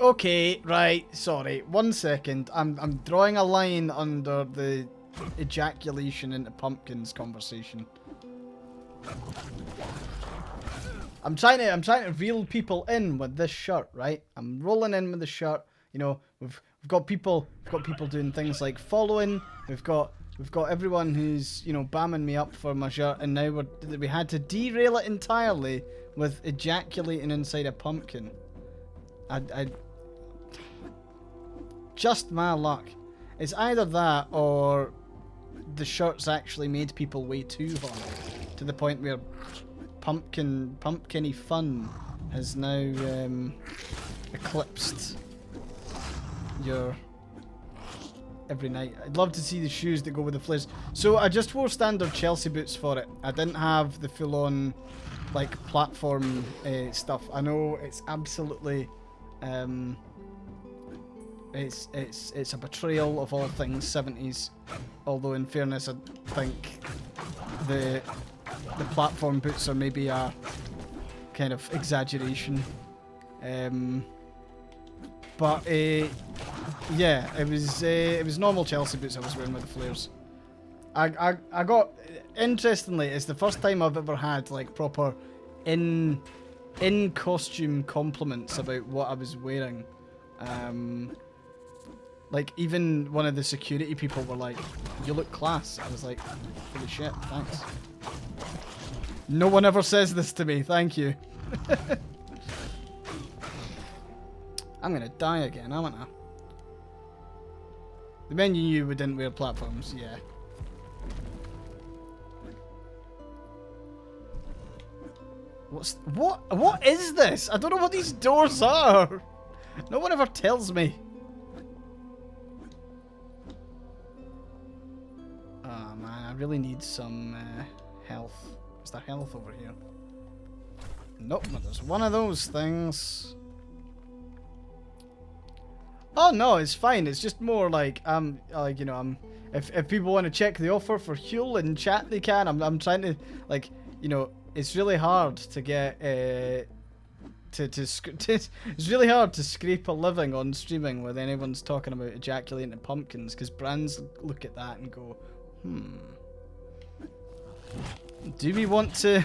Okay, right, sorry. 1 second. I'm drawing a line under the ejaculation into pumpkins conversation. I'm trying to reel people in with this shirt, right? I'm rolling in with the shirt. You know, we've got people doing things like following. We've got everyone who's, you know, bamming me up for my shirt, and now we had to derail it entirely with ejaculating inside a pumpkin. I just my luck. It's either that or the shirts actually made people way too horny to the point where pumpkin-y fun has now eclipsed your every night. I'd love to see the shoes that go with the flares. So I just wore standard Chelsea boots for it. I didn't have the full-on like platform stuff. I know it's absolutely it's a betrayal of all things 70s. Although in fairness, I think the platform boots are maybe a kind of exaggeration. But yeah, it was normal Chelsea boots I was wearing with the flares. I got, interestingly, it's the first time I've ever had like proper in costume compliments about what I was wearing. Like even one of the security people were like, "You look class." I was like, "Holy shit, thanks." No one ever says this to me, thank you. I'm gonna die again, aren't I? The men you knew we didn't wear platforms, yeah. What is this? I don't know what these doors are. No one ever tells me. Oh man, I really need some health. Is there health over here? Nope, but there's one of those things. Oh no, it's fine. It's just more like you know, if people want to check the offer for Huel in chat, they can. I'm trying to, like, you know, it's really hard to get it's really hard to scrape a living on streaming when anyone's talking about ejaculating pumpkins, because brands look at that and go, do we want to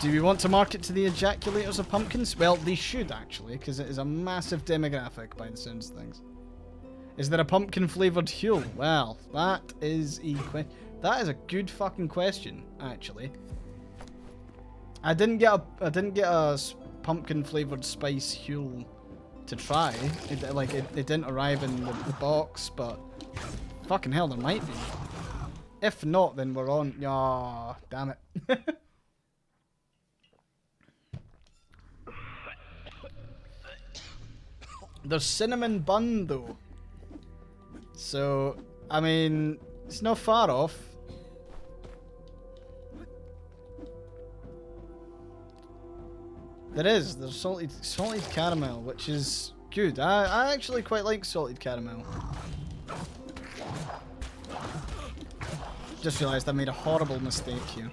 do we want to market to the ejaculators of pumpkins? Well, they should actually, because it is a massive demographic by the sounds of things. Is there a pumpkin flavoured Huel? Well, that is a good fucking question, actually. I didn't get a pumpkin flavoured spice Huel to try. It didn't arrive in the box, but fucking hell, there might be. If not, then we're on. Ah, damn it. There's cinnamon bun though, so I mean it's not far off. There's salted caramel, which is good. I actually quite like salted caramel. Just realised I made a horrible mistake here.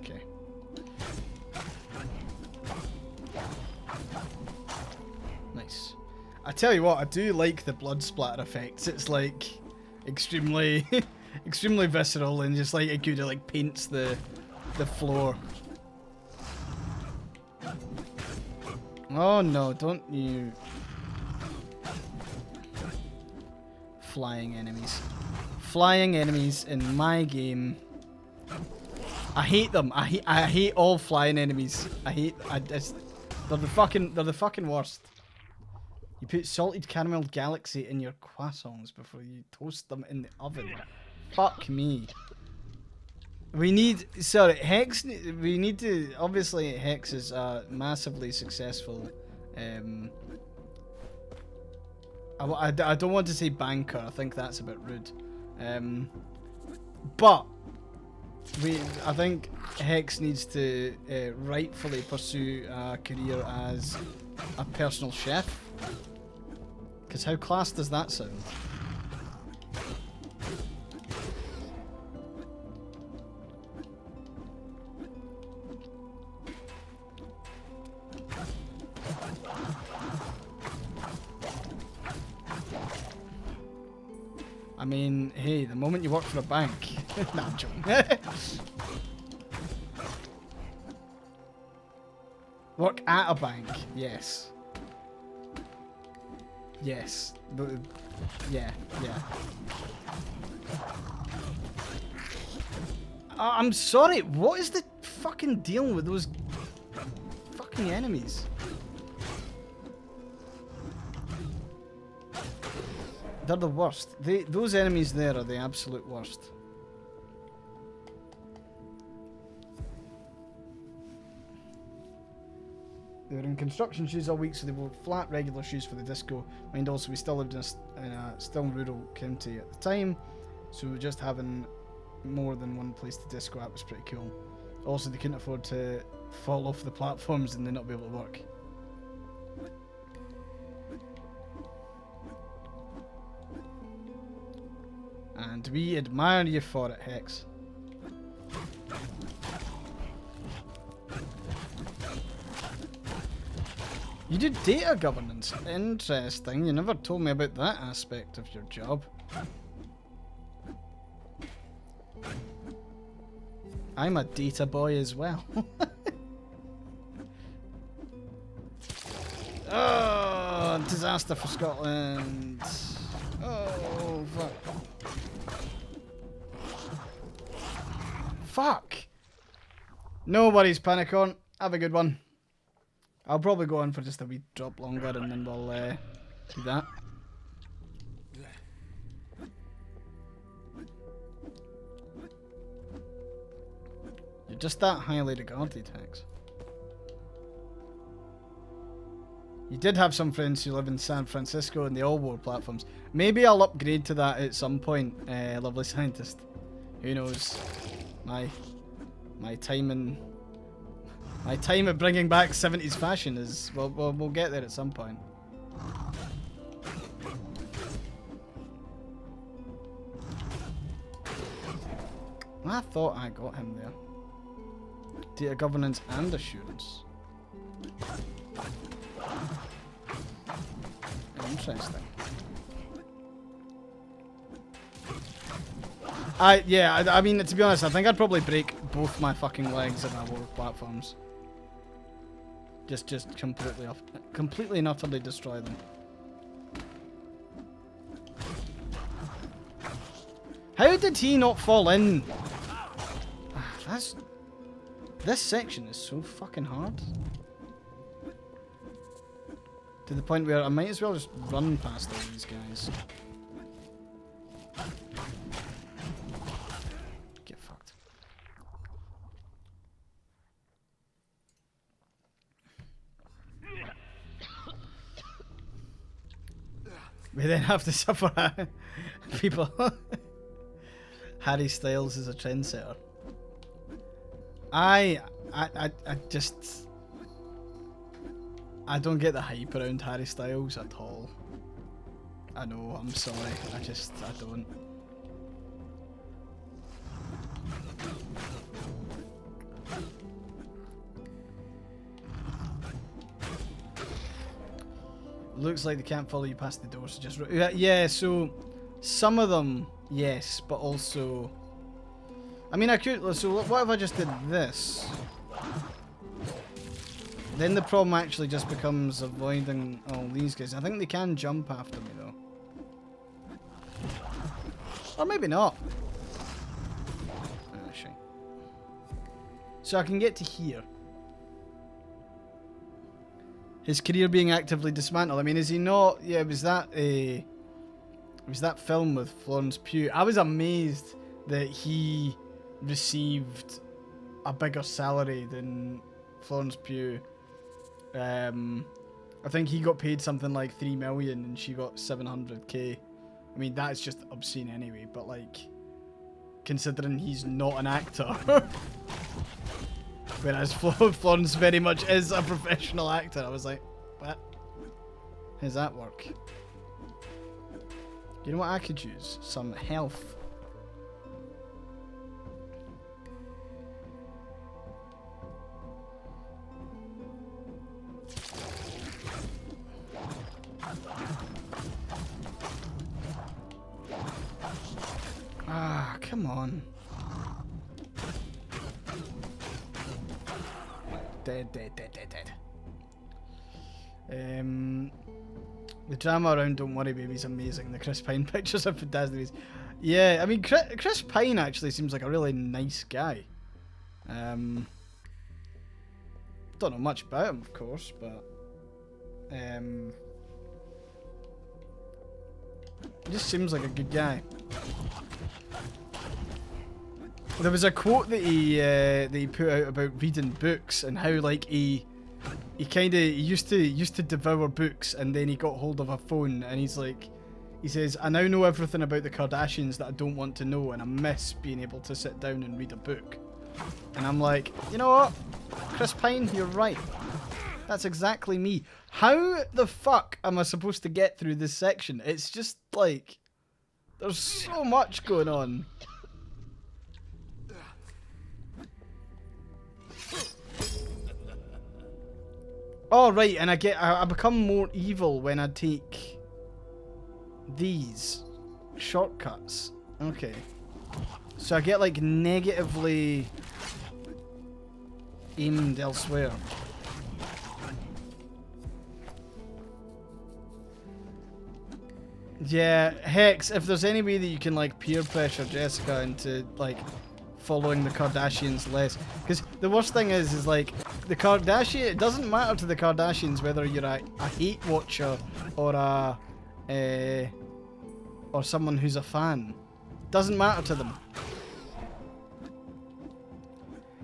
Okay. Nice. I tell you what, I do like the blood splatter effects. It's like extremely extremely visceral, and just like it could like paints the floor. Oh no, don't you. Flying enemies. Flying enemies in my game. I hate them. I hate all flying enemies. They're the fucking worst. You put salted caramel galaxy in your croissants before you toast them in the oven. Fuck me. We need, sorry, Hex, we need to, obviously Hex is a massively successful, I don't want to say banker, I think that's a bit rude. But, I think Hex needs to rightfully pursue a career as a personal chef. Because how class does that sound? I mean, hey, the moment you work for a bank... Nah, I'm joking. Work at a bank, yes. Yes. Yeah. I'm sorry, what is the fucking deal with those fucking enemies? They're the worst. Those enemies there are the absolute worst. They were in construction shoes all week, so they wore flat, regular shoes for the disco. Mind also, we still lived in a still rural county at the time, so just having more than one place to disco at was pretty cool. Also, they couldn't afford to fall off the platforms and then not be able to work. And we admire you for it, Hex. You do data governance. Interesting. You never told me about that aspect of your job. I'm a data boy as well. Oh, disaster for Scotland. Oh, fuck. Fuck. No worries, Panicorn. Have a good one. I'll probably go on for just a wee drop longer and then we'll do that. You're just that highly regarded, Hex. You did have some friends who live in San Francisco and they all wore platforms. Maybe I'll upgrade to that at some point, lovely scientist. Who knows? My time at bringing back 70s fashion is... We'll get there at some point. I thought I got him there. Data governance and assurance. Interesting. I mean, to be honest, I think I'd probably break both my fucking legs if I wore platforms. Just completely and utterly destroy them. How did he not fall in? This section is so fucking hard. To the point where I might as well just run past all these guys. Get fucked. We then have to suffer people. Harry Styles is a trendsetter. I just... I don't get the hype around Harry Styles at all. I know, I'm sorry. I don't. Looks like they can't follow you past the door, so just... Yeah, so... Some of them, yes, but also... I mean, I could... So what if I just did this? Then the problem actually just becomes avoiding all these guys. I think they can jump after me, though. Or maybe not. Ah, shit. So I can get to here. His career being actively dismantled. I mean, is he not... Yeah, was that film with Florence Pugh? I was amazed that he received a bigger salary than Florence Pugh. I think he got paid something like 3 million and she got 700k. I mean, that's just obscene anyway, but like... considering he's not an actor. Whereas Florence very much is a professional actor. I was like, what? How's that work? You know what I could use? Some health. Ah, come on. Dead. The drama around Don't Worry Baby is amazing. The Chris Pine pictures are fantastic. Yeah, I mean, Chris Pine actually seems like a really nice guy. Don't know much about him, of course, but he just seems like a good guy. There was a quote that he put out about reading books and how like he used to devour books, and then he got hold of a phone and he says, I now know everything about the Kardashians that I don't want to know, and I miss being able to sit down and read a book. And I'm like, you know what, Chris Pine, you're right. That's exactly me. How the fuck am I supposed to get through this section? It's just like, there's so much going on. Oh, right, and I become more evil when I take these shortcuts. Okay. So I get, like, negatively aimed elsewhere. Yeah, Hex, if there's any way that you can, like, peer pressure Jessica into, like, following the Kardashians less. Because the worst thing is like, the Kardashian, it doesn't matter to the Kardashians whether you're a hate watcher or or someone who's a fan. Doesn't matter to them.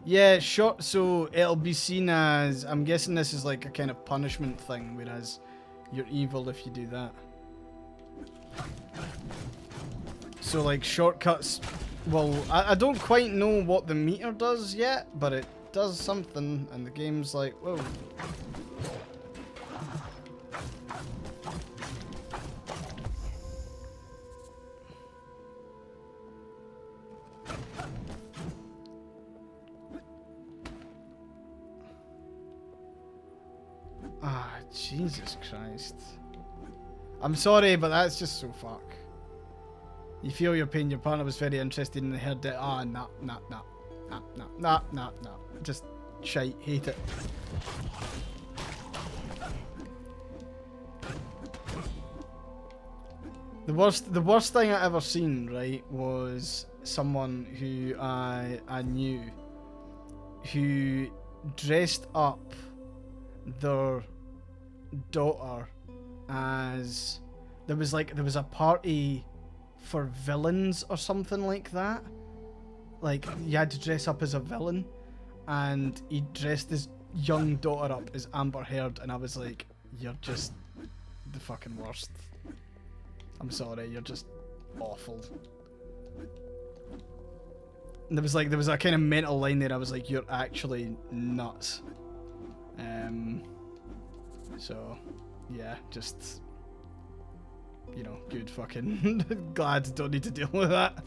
Yeah, so it'll be seen as, I'm guessing this is like a kind of punishment thing, whereas you're evil if you do that. So like shortcuts, well, I don't quite know what the meter does yet, but it does something, and the game's like, whoa. Ah, Jesus Christ. I'm sorry, but that's just so fuck. You feel your pain, your partner was very interested in the heard that. Ah, nah. Just shite, hate it. The worst thing I ever seen, right, was someone who I knew who dressed up their daughter as, there was a party for villains or something like that. Like, you had to dress up as a villain, and he dressed his young daughter up as Amber Heard, and I was like, you're just the fucking worst. I'm sorry, you're just awful. And there was a kind of mental line there, I was like, you're actually nuts. So, yeah, just, you know, good fucking glad don't need to deal with that.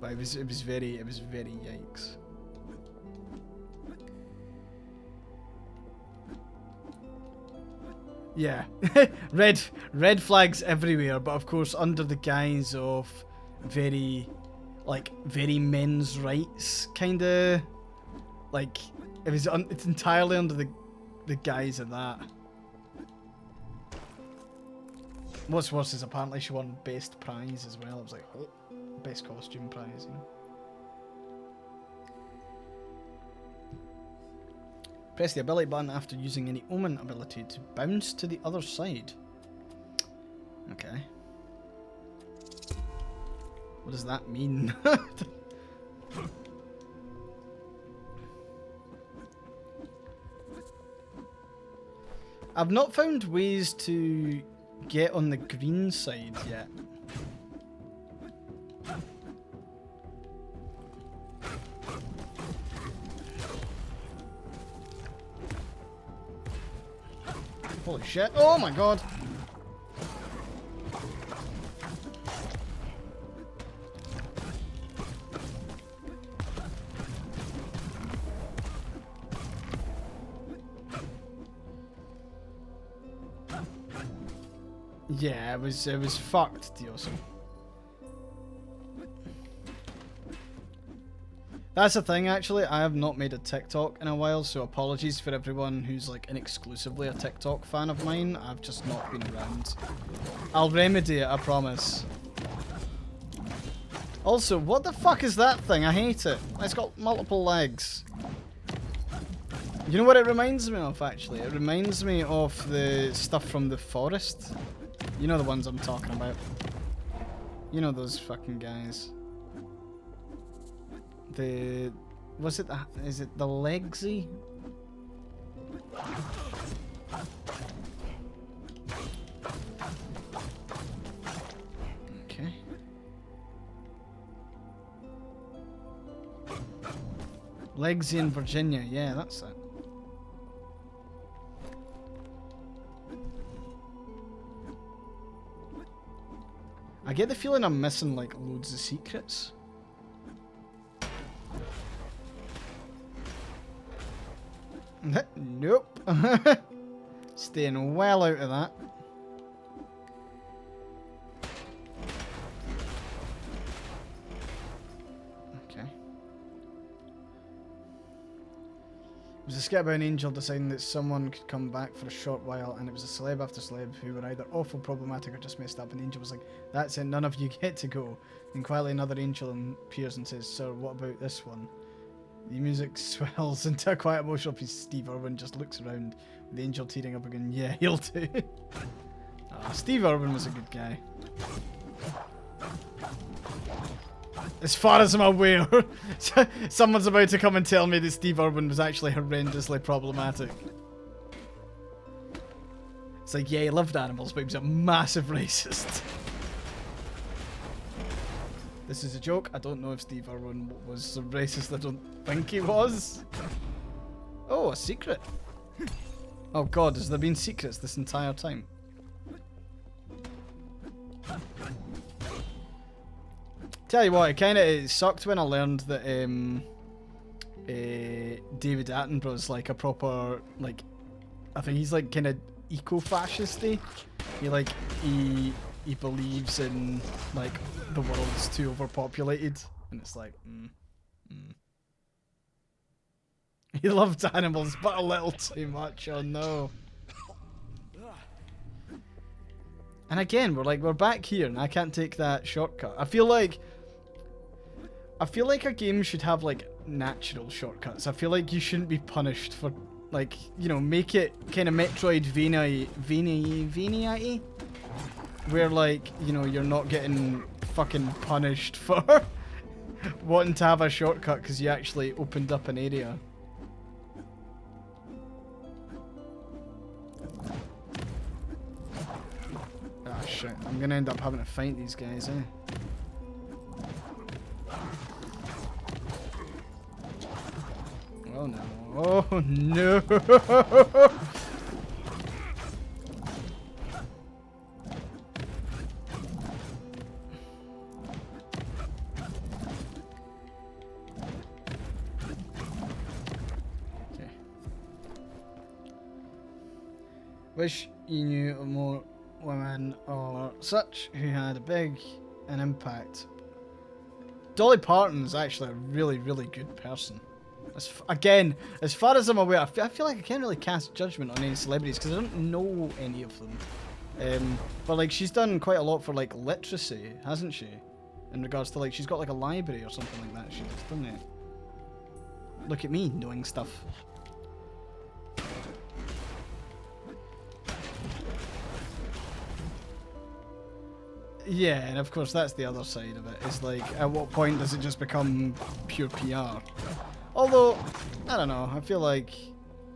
But it was very yikes. Yeah. red flags everywhere, but of course under the guise of very men's rights kinda, like it's entirely under the guise of that. What's worse is apparently she won best prize as well. I was like, oh, best costume prize, you know. Press the ability button after using any Omen ability to bounce to the other side. Okay. What does that mean? I've not found ways to get on the green side yet. Holy shit. Oh my god. Yeah, it was fucked, Dioso. That's the thing, actually. I have not made a TikTok in a while, so apologies for everyone who's like exclusively a TikTok fan of mine. I've just not been around. I'll remedy it, I promise. Also, what the fuck is that thing? I hate it. It's got multiple legs. You know what it reminds me of, actually? It reminds me of the stuff from the forest. You know the ones I'm talking about. You know those fucking guys. The... Was it the... Is it the Legsy? Okay. Legsy in Virginia. Yeah, that's it. I get the feeling I'm missing like loads of secrets. Nope. Staying well out of that. Okay. It was a skit about an angel deciding that someone could come back for a short while, and it was a celeb after celeb who were either awful problematic or just messed up, and the angel was like, that's it, none of you get to go. And quietly another angel appears and says, sir, what about this one? The music swells into a quiet emotional piece. Steve Irwin just looks around with the angel tearing up again. Yeah, he'll do. Steve Irwin was a good guy. As far as I'm aware, someone's about to come and tell me that Steve Irwin was actually horrendously problematic. It's like, yeah, he loved animals, but he was a massive racist. This is a joke. I don't know if Steve Irwin was a racist. I don't think he was. Oh, a secret. Oh god, has there been secrets this entire time? Tell you what, it sucked when I learned that David Attenborough's like a proper, like, I think he's like kind of eco-fascisty. He believes in like the world's too overpopulated, and it's like, He loved animals, but a little too much. Oh no. And again, we're back here, and I can't take that shortcut. I feel like a game should have like natural shortcuts. I feel like you shouldn't be punished for, like, you know, make it kind of Metroidvania-y, where like, you know, you're not getting fucking punished for wanting to have a shortcut because you actually opened up an area. Ah shit, I'm gonna end up having to fight these guys, eh? Oh no. Oh no! Okay. Wish you knew more women or such who had an impact. Dolly Parton's actually a really, really good person. Again, as far as I'm aware, I feel like I can't really cast judgment on any celebrities because I don't know any of them. But like, she's done quite a lot for like literacy, hasn't she? In regards to like, she's got like a library or something like that. She does, doesn't it? Look at me knowing stuff. Yeah, and of course that's the other side of it. It's like, at what point does it just become pure PR? Although, I don't know, I feel like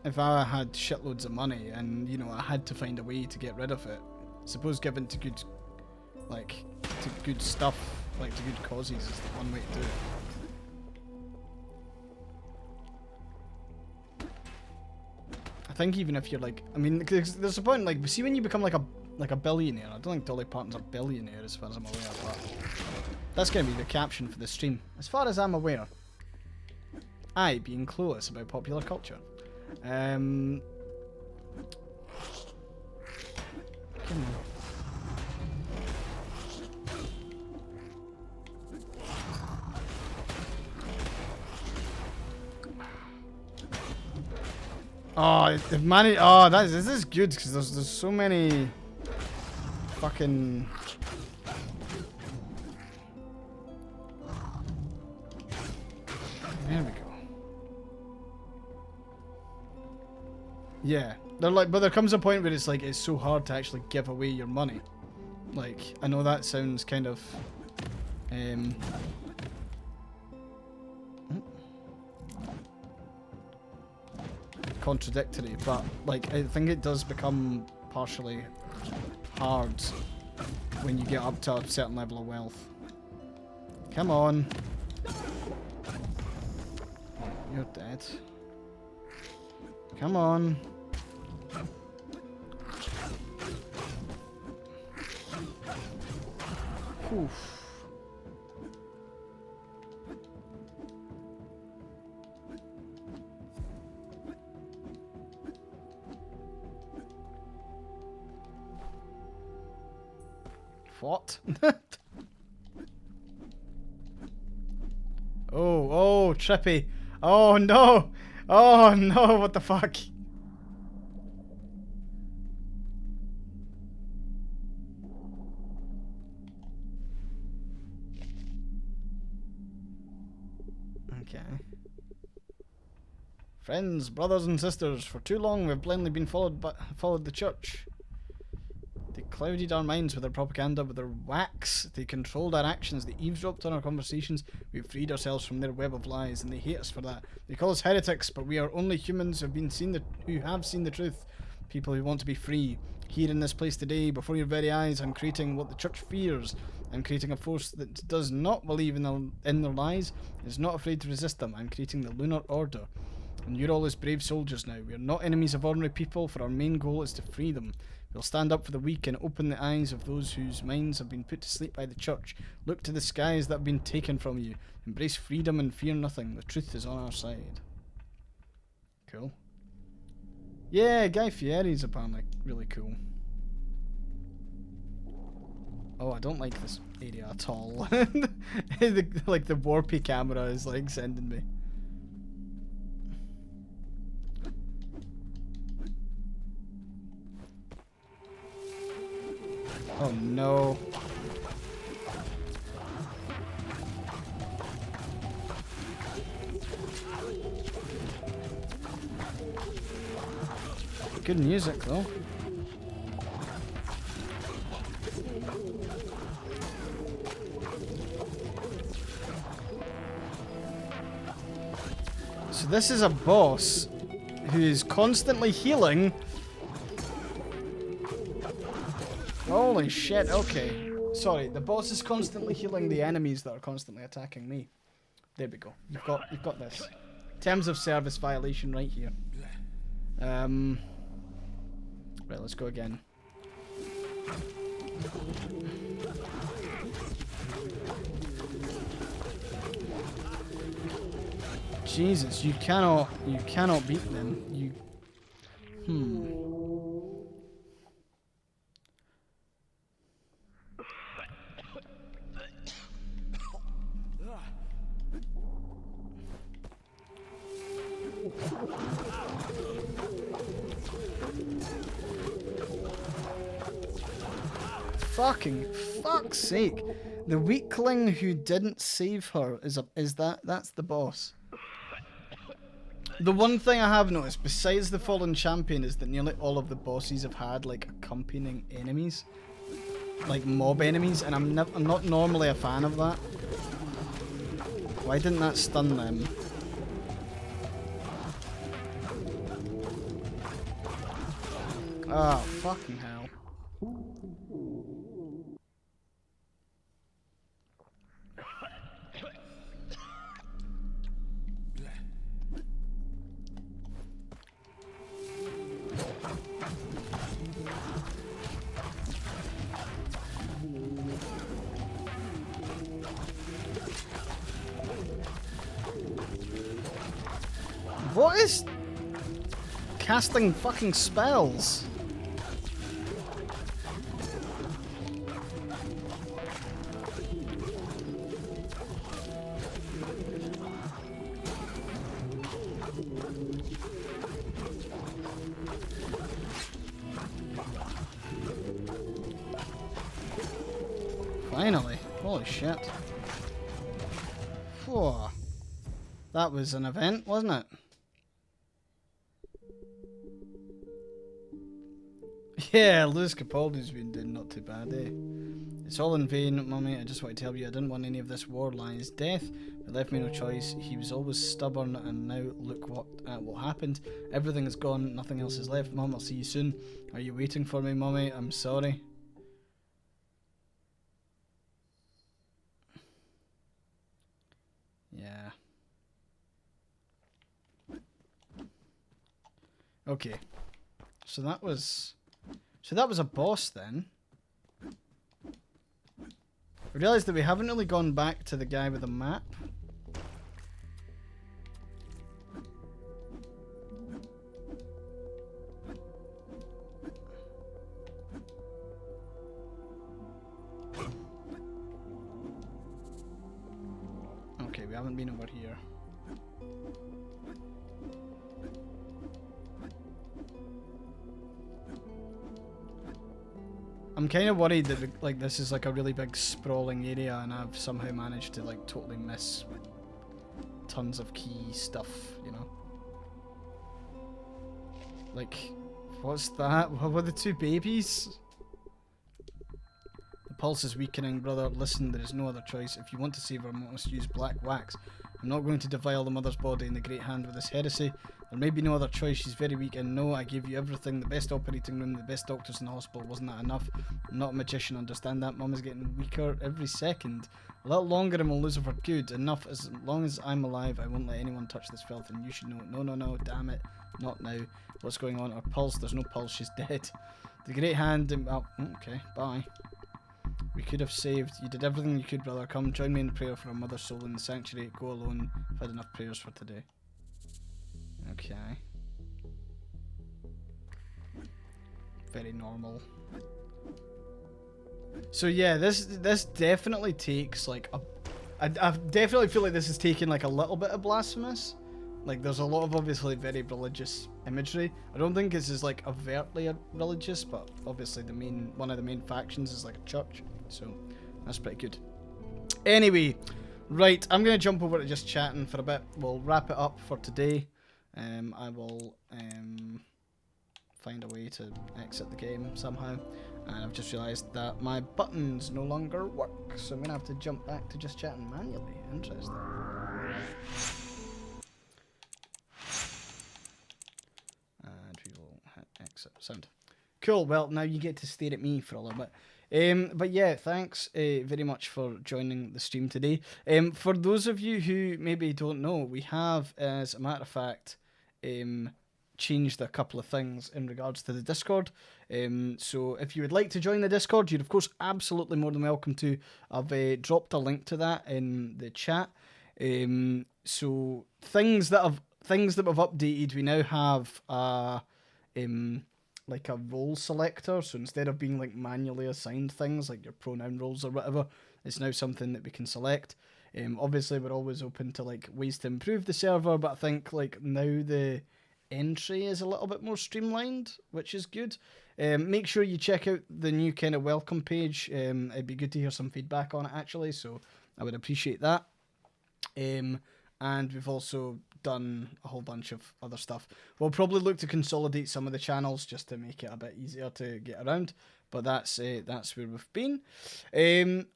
if I had shitloads of money and, you know, I had to find a way to get rid of it, I suppose given to good, like, to good stuff, like to good causes is the one way to do it. I think even if you're like, I mean, there's a point like, see when you become like a billionaire. I don't think Dolly Parton's a billionaire as far as I'm aware, but that's gonna be the caption for the stream. As far as I'm aware, I being clueless about popular culture. Come on. Oh, the money. Oh, this is good because there's so many fucking. There we go. Yeah, they're like, but there comes a point where it's like it's so hard to actually give away your money. Like, I know that sounds kind of, contradictory, but like I think it does become partially hard when you get up to a certain level of wealth. Come on. You're dead. Come on. Oof. What? Oh, trippy. Oh no. Oh no, what the fuck? Okay. Friends, brothers and sisters, for too long we've blindly been followed the church. They clouded our minds with their propaganda, with their wax. They controlled our actions. They eavesdropped on our conversations. We've freed ourselves from their web of lies, and they hate us for that. They call us heretics, but we are only humans who have seen the truth. People who want to be free. Here in this place today, before your very eyes, I'm creating what the church fears. I'm creating a force that does not believe in their lies, is not afraid to resist them. I'm creating the Lunar Order. And you're all as brave soldiers now. We are not enemies of ordinary people, for our main goal is to free them. We'll stand up for the weak and open the eyes of those whose minds have been put to sleep by the church. Look to the skies that have been taken from you. Embrace freedom and fear nothing. The truth is on our side. Cool. Yeah, Guy Fieri's apparently really cool. Oh, I don't like this area at all. Like the warpy camera is like sending me. Oh no. Good music though. So this is a boss who is constantly healing. Holy shit, okay. Sorry, the boss is constantly healing the enemies that are constantly attacking me. There we go. You've got this. Terms of service violation right here. Right, let's go again. Jesus, you cannot beat them. Fucking fuck's sake. The weakling who didn't save her that's the boss. The one thing I have noticed, besides the fallen champion, is that nearly all of the bosses have had like accompanying enemies. Like mob enemies, and I'm not normally a fan of that. Why didn't that stun them? Oh, fucking hell. What is casting fucking spells? Finally. Holy shit. Whew. That was an event, wasn't it? Yeah, Lewis Capaldi's been doing not too bad, eh? It's all in vain, Mummy. I just want to tell you I didn't want any of this war. Lion's death. It left me no choice. He was always stubborn, and now look what happened. Everything is gone. Nothing else is left. Mum, I'll see you soon. Are you waiting for me, Mummy? I'm sorry. Yeah. Okay. So that was a boss then. I realised that we haven't really gone back to the guy with the map. Okay, we haven't been over here. I'm kind of worried that like this is like a really big sprawling area and I've somehow managed to like totally miss tons of key stuff, you know? Like, what's that? What were the two babies? The pulse is weakening, brother. Listen, there is no other choice. If you want to save her, I must use black wax. I'm not going to defile the mother's body in the great hand with this heresy. There may be no other choice. She's very weak, and no, I gave you everything. The best operating room, the best doctors in the hospital. Wasn't that enough? I'm not a magician, understand that? Mum is getting weaker every second. A little longer and we'll lose her for good. Enough. As long as I'm alive, I won't let anyone touch this filth, and you should know it. No, no, no, damn it. Not now. What's going on? Her pulse, there's no pulse, she's dead. The great hand, oh, okay, bye. We could have saved. You did everything you could, brother. Come, join me in prayer for our mother's soul in the sanctuary. Go alone. I've had enough prayers for today. Okay. Very normal. So yeah, this definitely takes like a... I definitely feel like this is taking like a little bit of blasphemous. Like there's a lot of obviously very religious imagery. I don't think this is like overtly religious, but obviously one of the main factions is like a church. So that's pretty good. Anyway, right, I'm going to jump over to just chatting for a bit. We'll wrap it up for today. I will find a way to exit the game somehow. And I've just realised that my buttons no longer work. So I'm going to have to jump back to just chatting manually. Interesting. And we will hit exit. Sound. Cool, well, now you get to stare at me for a little bit. But yeah, thanks very much for joining the stream today. For those of you who maybe don't know, we have, as a matter of fact, changed a couple of things in regards to the Discord. So if you would like to join the Discord, you're of course absolutely more than welcome to. I've dropped a link to that in the chat. So things that we've updated, we now have like a role selector. So instead of being like manually assigned things like your pronoun roles or whatever, it's now something that we can select. Obviously we're always open to like ways to improve the server, but I think like now the entry is a little bit more streamlined, which is good. Make sure you check out the new kind of welcome page. It'd be good to hear some feedback on it actually, so I would appreciate that. And we've also done a whole bunch of other stuff. We'll probably look to consolidate some of the channels just to make it a bit easier to get around, but that's where we've been.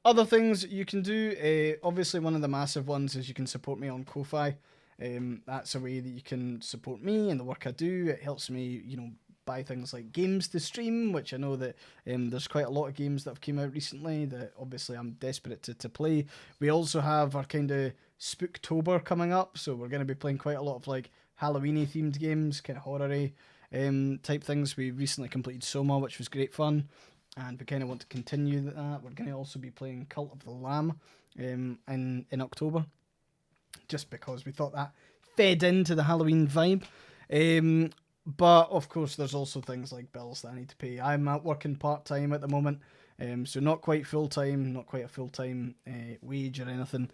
Other things you can do, obviously one of the massive ones is you can support me on Ko-Fi. That's a way that you can support me and the work I do. It helps me, you know, buy things like games to stream, which I know that there's quite a lot of games that have come out recently that obviously I'm desperate to play. We also have our kind of Spooktober coming up, so we're going to be playing quite a lot of like Halloween-y themed games, kind of horror-y type things. We recently completed Soma, which was great fun, and we kind of want to continue that. We're going to also be playing Cult of the Lamb in October, just because we thought that fed into the Halloween vibe. But of course, there's also things like bills that I need to pay. I'm working part-time at the moment, so not quite full-time, not quite a full-time wage or anything.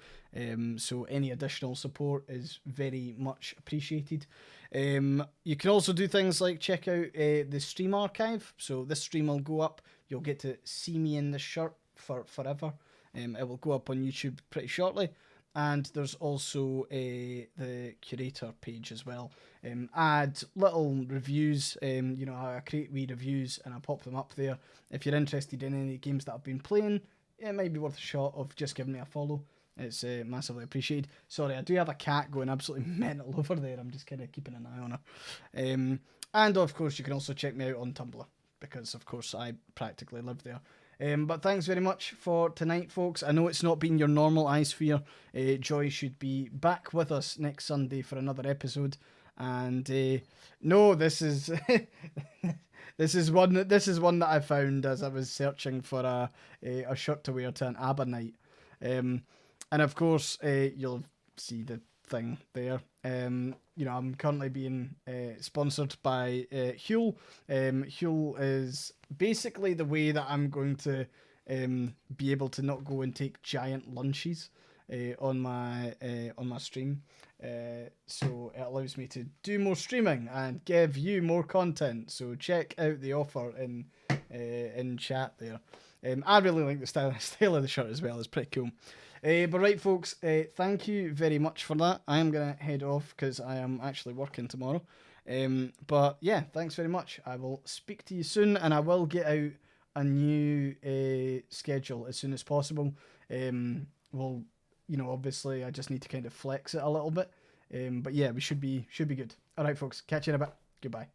So any additional support is very much appreciated. You can also do things like check out the stream archive. So this stream will go up. You'll get to see me in this shirt for forever. It will go up on YouTube pretty shortly. And there's also the curator page as well. Add little reviews, I create wee reviews and I pop them up there. If you're interested in any games that I've been playing, it might be worth a shot of just giving me a follow. It's massively appreciated. Sorry, I do have a cat going absolutely mental over there. I'm just kind of keeping an eye on her. And of course, you can also check me out on Tumblr because, of course, I practically live there. But thanks very much for tonight, folks. I know it's not been your normal iSphere. Joy should be back with us next Sunday for another episode. And no, this is this is one that I found as I was searching for a shirt to wear to an ABBA night. And of course, you'll see the thing there. I'm currently being sponsored by Huel. Huel is basically the way that I'm going to be able to not go and take giant lunches on my stream. So it allows me to do more streaming and give you more content. So check out the offer in chat there. I really like the style of the shirt as well. It's pretty cool. But right, folks, thank you very much for that. I am going to head off because I am actually working tomorrow. But yeah, thanks very much. I will speak to you soon, and I will get out a new schedule as soon as possible. Obviously, I just need to kind of flex it a little bit. But yeah, we should be good. All right, folks, catch you in a bit. Goodbye.